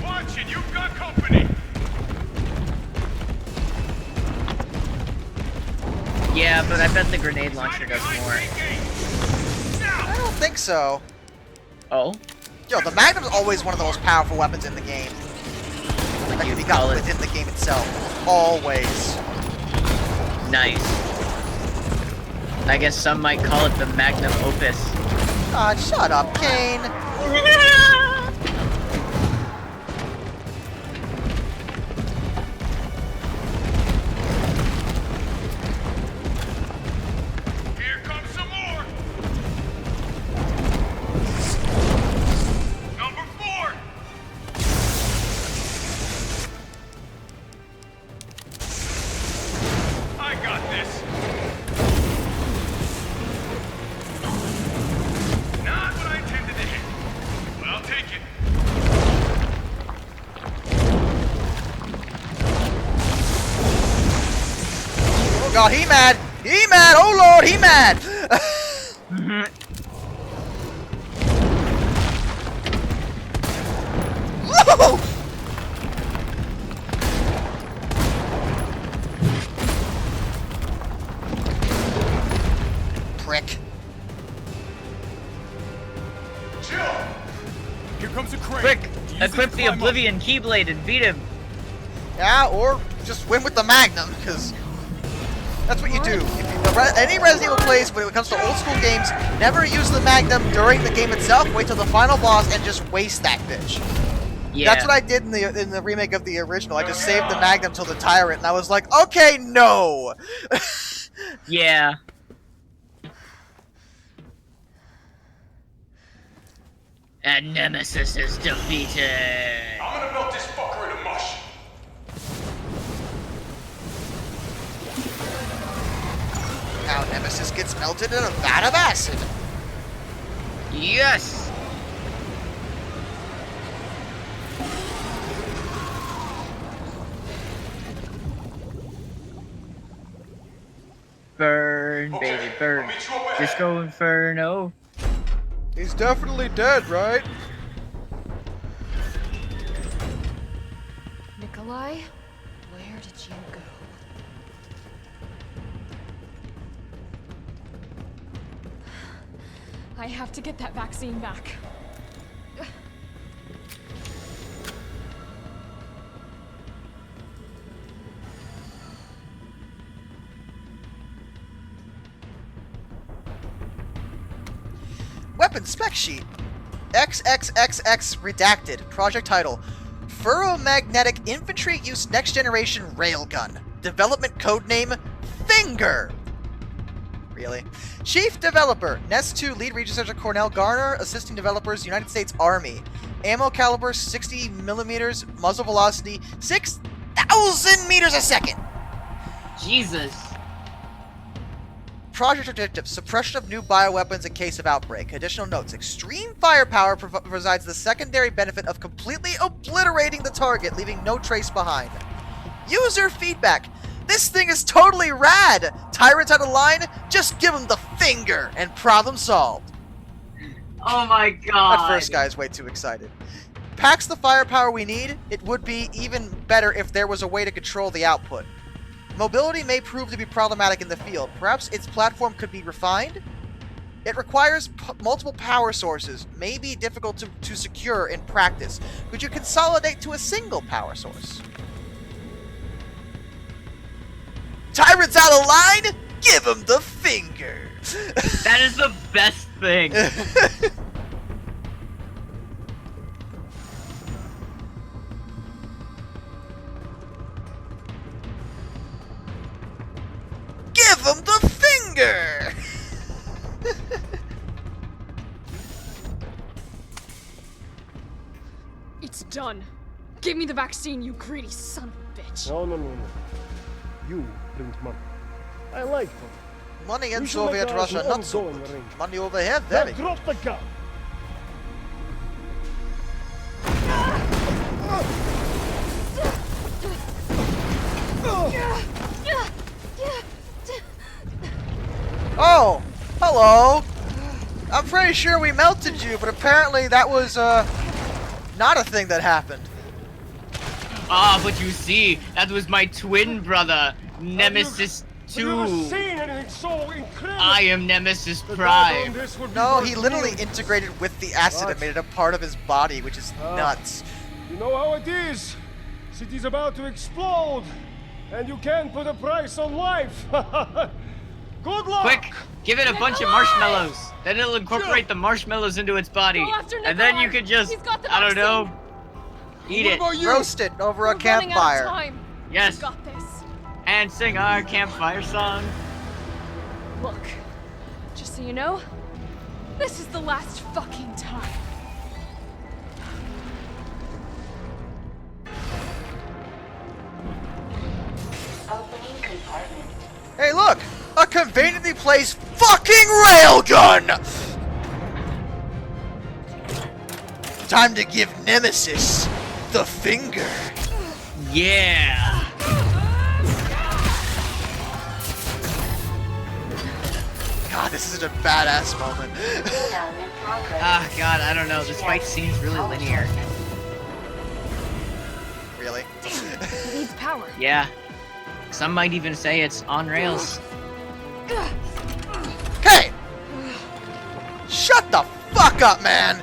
Watch it, you've got company. Yeah, but I bet the grenade launcher does more. I don't think so. Oh? Yo, the Magnum's always one of the most powerful weapons in the game. That can be got within the game itself. Always. Nice. I guess some might call it the magnum opus. God, shut up, Kane. Here comes some more. Number 4. I got this. Not what I intended to hit, but I'll take it. Oh god, he mad! He mad! Oh lord, he mad! Whoa! Prick. Jill! Here comes a crane. Quick! Use it Equip to the climb up. Oblivion Keyblade and beat him! Yeah, or just win with the Magnum, because that's what you do. Any Resident Evil plays, when it comes to old school games, never use the Magnum during the game itself, wait till the final boss and just waste that bitch. Yeah. That's what I did in the remake of the original. I just saved the Magnum till the Tyrant, and I was like, okay, no! Yeah. And Nemesis is defeated! I'm gonna melt this fucker into mush. Now Nemesis gets melted in a vat of acid. Yes! Burn, Okay, baby, burn. I'll meet you up ahead. Disco Inferno. He's definitely dead, right? Nikolai, where did you go? I have to get that vaccine back. Weapon spec sheet. XXXX redacted. Project title. Ferromagnetic Infantry Use Next Generation Railgun. Development codename Finger. Really? Chief Developer, Nest 2 Lead Researcher Cornell Garner, Assisting Developers, United States Army. Ammo caliber 60 millimeters, muzzle velocity 6,000 meters a second. Jesus. Project objective, suppression of new bioweapons in case of outbreak. Additional notes, extreme firepower provides the secondary benefit of completely obliterating the target, leaving no trace behind. User feedback, this thing is totally rad! Tyrants out of line, just give them the finger, and problem solved. Oh my god. That first guy is way too excited. Packs the firepower we need. It would be even better if there was a way to control the output. Mobility may prove to be problematic in the field. Perhaps its platform could be refined? It requires multiple power sources, may be difficult to secure in practice. Could you consolidate to a single power source? Tyrants out of line? Give them the finger! That is the best thing. Give him the finger! It's done. Give me the vaccine, you greedy son of a bitch. No, no, no, no. You print money. I like money. Money in We should make Soviet ours Russia, an not so ongoing good. arrangement. Money over here, Now very. drop the gun. Oh, hello. I'm pretty sure we melted you, but apparently that was not a thing that happened. Ah, but you see, that was my twin brother, Nemesis Have you ever 2. seen anything so incredible? I am Nemesis The Prime. data on this would be No, worth he literally millions. integrated with the acid and made it a part of his body, which is nuts. You know how it is. City's about to explode, and you can't put a price on life. Good luck. Quick, give it a bunch of marshmallows. Then it'll incorporate the marshmallows into its body. Go after And then you Nikolai. can just, He's got the I don't know, eat it. Roast it over a We're running out of campfire. time. Yes, You got this. and sing our campfire song. Look, just so you know, this is the last fucking time. Opening compartment. Hey, look! A conveniently placed fucking railgun! Time to give Nemesis the finger. Yeah. God, this is such a badass moment. Down in progress. Ah, God, I don't know. This fight seems really linear. Really? He needs power. Yeah. Some might even say it's on rails. Hey! Shut the fuck up, man!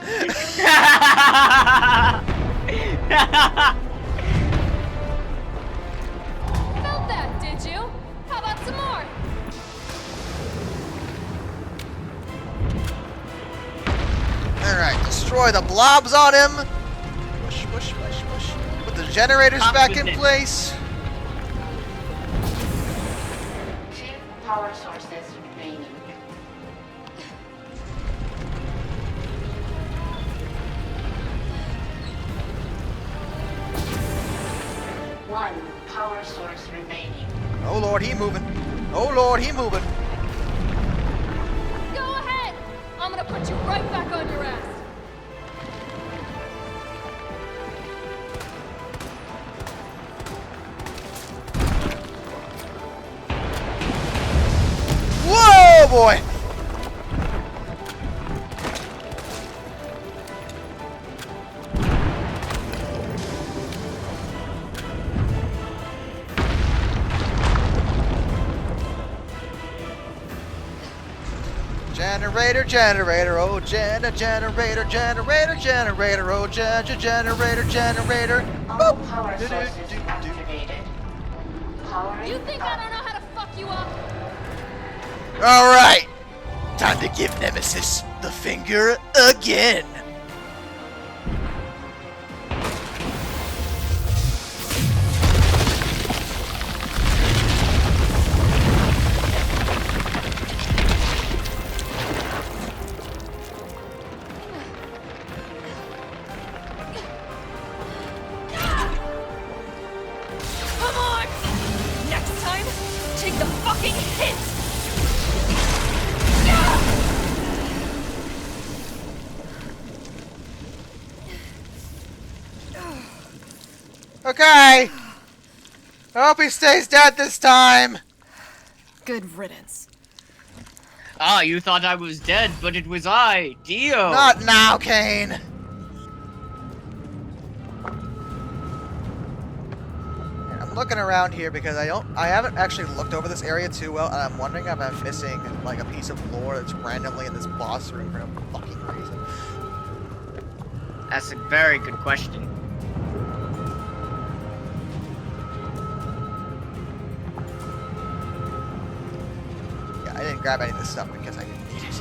Felt that, did you? How about some more? Alright, destroy the blobs on him. Push, push, push, push. Put the generators back in place. 2 power sources remaining. 1 power source remaining. Oh lord, he moving. Oh lord, he moving. Go ahead! I'm gonna put you right back on your ass. Whoa, boy! Generator, generator, oh generator, generator, generator, oh generator, generator. All Boop. power Do, do, sources do, do. activated. Powering You think I up. don't know how to fuck you up? Alright! Time to give Nemesis the finger again! Come on! Next time, take the fucking hit! Okay! I hope he stays dead this time! Good riddance. Ah, you thought I was dead, but it was I, Dio. Not now, Kane! I'm looking around here because I haven't actually looked over this area too well, and I'm wondering if I'm missing like a piece of lore that's randomly in this boss room for no fucking reason. That's a very good question. Yeah, I didn't grab any of this stuff because I didn't need it.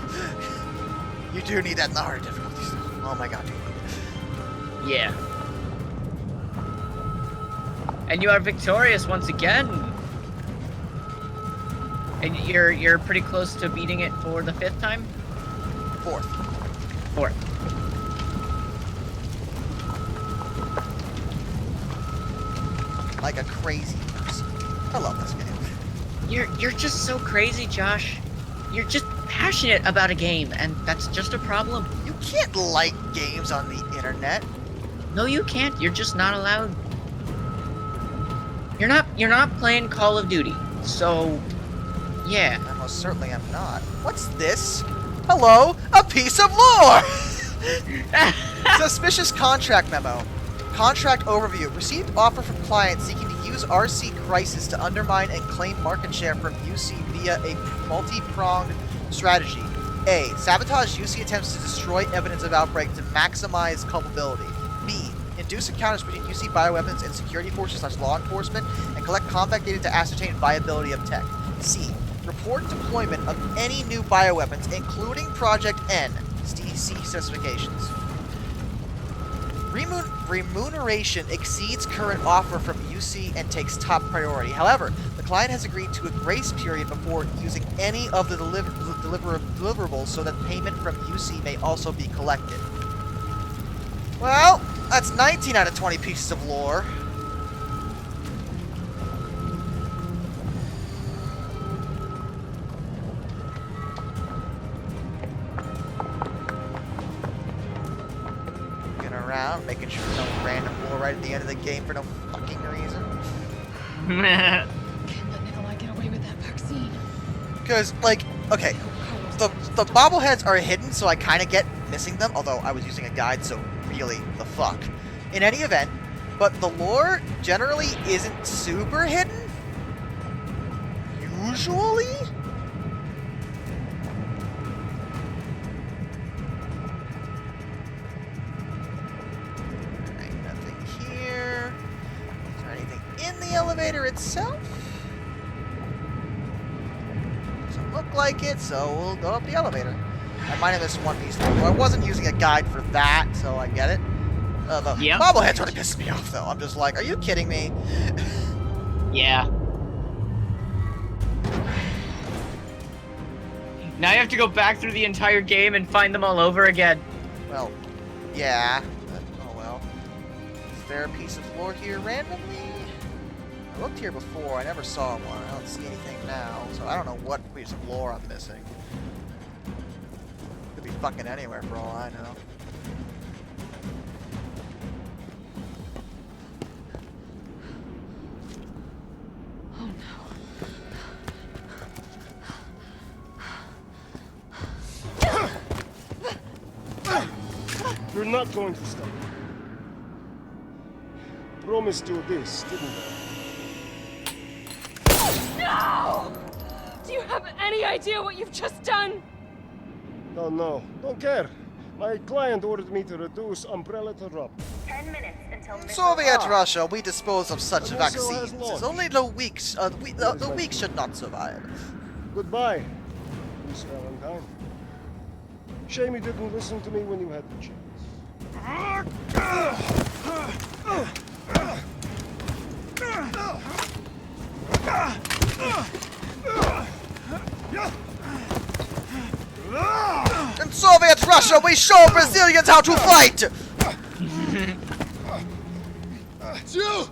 You do need that in the harder difficulty stuff. Oh my god, dude. Yeah. And you are victorious once again. And you're pretty close to beating it for the 5th time? Fourth. 4th. like a crazy person. I love this game. You're just so crazy, Josh. You're just passionate about a game, and that's just a problem. You can't like games on the internet. No, you can't. You're just not allowed. You're not playing Call of Duty. So, yeah. I most certainly am not. What's this? Hello, a piece of lore! Suspicious contract memo. Contract overview. Received offer from client seeking to use RC Crisis to undermine and claim market share from UC via a multi-pronged strategy. A. Sabotage UC attempts to destroy evidence of outbreak to maximize culpability. B. Induce encounters between UC bioweapons and security forces / law enforcement and collect combat data to ascertain viability of tech. C. Report deployment of any new bioweapons, including Project N. See specifications. Remuneration exceeds current offer from UC and takes top priority. However, the client has agreed to a grace period before using any of the deliverables so that payment from UC may also be collected. Well, that's 19 out of 20 pieces of lore. Around, making sure there's no random lore right at the end of the game for no fucking reason. Can't let Nikolai get away with that vaccine. Because, like, okay, the bobbleheads are hidden, so I kind of get missing them, although I was using a guide, so really, the fuck. In any event, but the lore generally isn't super hidden. Usually? Elevator itself doesn't look like it, so we'll go up the elevator. I might have missed one piece. I wasn't using a guide for that, so I get it. The bobbleheads really pisses me off, though. I'm just like, are you kidding me? Yeah. Now you have to go back through the entire game and find them all over again. Well, yeah. But, oh well. Is there a piece of lore here randomly? I looked here before, I never saw one. I don't see anything now, so I don't know what piece of lore I'm missing. Could be fucking anywhere for all I know. Oh no. You're not going to stop. Promised you this, didn't I? No! Do you have any idea what you've just done? No. Don't care. My client ordered me to reduce Umbrella to rub. 10 minutes until Soviet Russia, we dispose of such The missile has vaccines. launched. Only the weak, the weak should not survive. Goodbye, Miss Valentine. Shame you didn't listen to me when you had the chance. In Soviet Russia, we show Brazilians how to fight! Jill!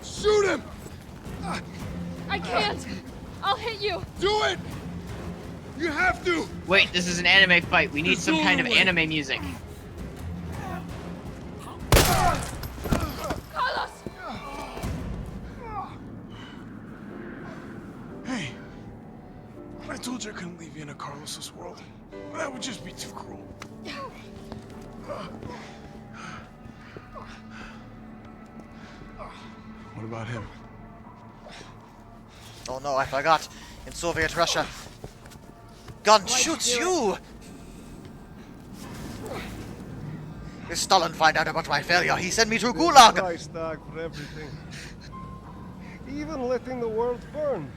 Shoot him! I can't! I'll hit you! Do it! You have to! Wait, this is an anime fight. We need some kind of anime music. Carlos! Hey, I told you I couldn't leave you in a Carlos's world. That would just be too cruel. What about him? Oh no, I forgot. In Soviet Russia, gun shoots you! If Stalin find out about my failure, he sent me to Gulag! Price tag for everything. Even letting the world burn.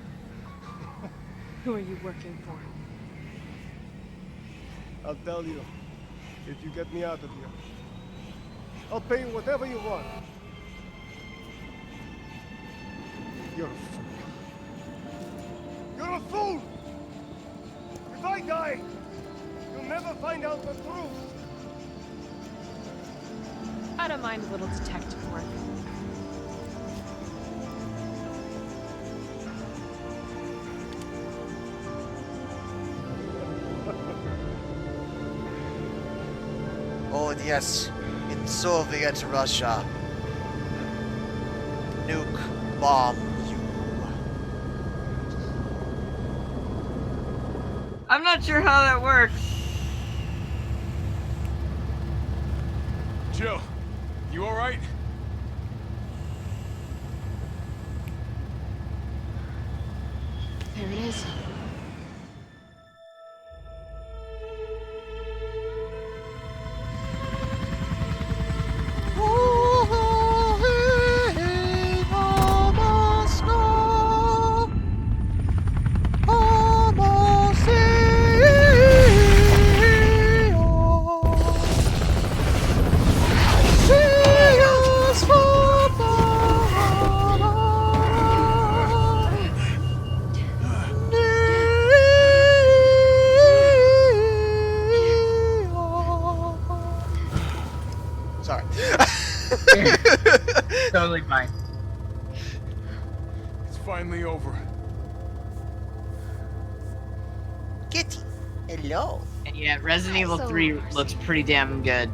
Who are you working for? I'll tell you, if you get me out of here. I'll pay you whatever you want. You're a fool. You're a fool! If I die, you'll never find out the truth. I don't mind a little detective work. Oh, yes. In Soviet Russia. Nuke bomb you. I'm not sure how that works. Jill, you alright? There it is. Sorry. Totally fine. It's finally over. Kitty, hello. And yeah, Resident Evil 3 looks pretty damn good.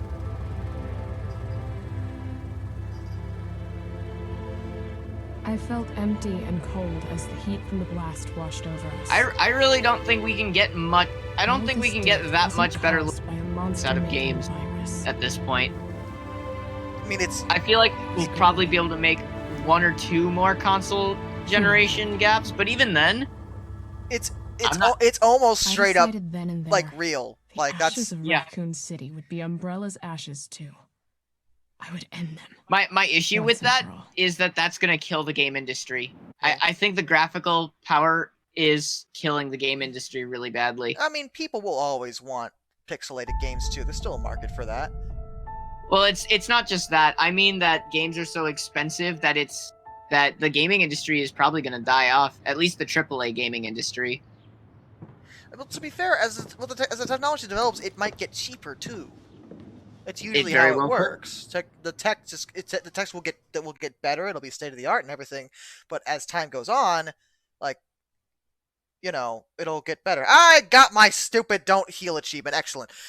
I felt empty and cold as the heat from the blast washed over us. I really don't think we can get much. I don't think we can get that much better looks out of games at this point. I mean, it's. I feel like we'll probably be able to make one or two more console generation gaps, but even then, It's not- it's almost straight up then and there, like real. the Like ashes that's of yeah. Raccoon City would be Umbrella's ashes too. I would end them. my issue Once with and that for all. is that that's gonna kill the game industry. Yeah. I think the graphical power is killing the game industry really badly. I mean, people will always want pixelated games too. There's still a market for that. Well, it's not just that. I mean that games are so expensive that that the gaming industry is probably gonna die off. At least the AAA gaming industry. Well, to be fair, as the technology develops, it might get cheaper too. It's usually very how it well could. works. The text will get better. It'll be state of the art and everything. But as time goes on, like, you know, it'll get better. I got my stupid don't heal achievement. Excellent.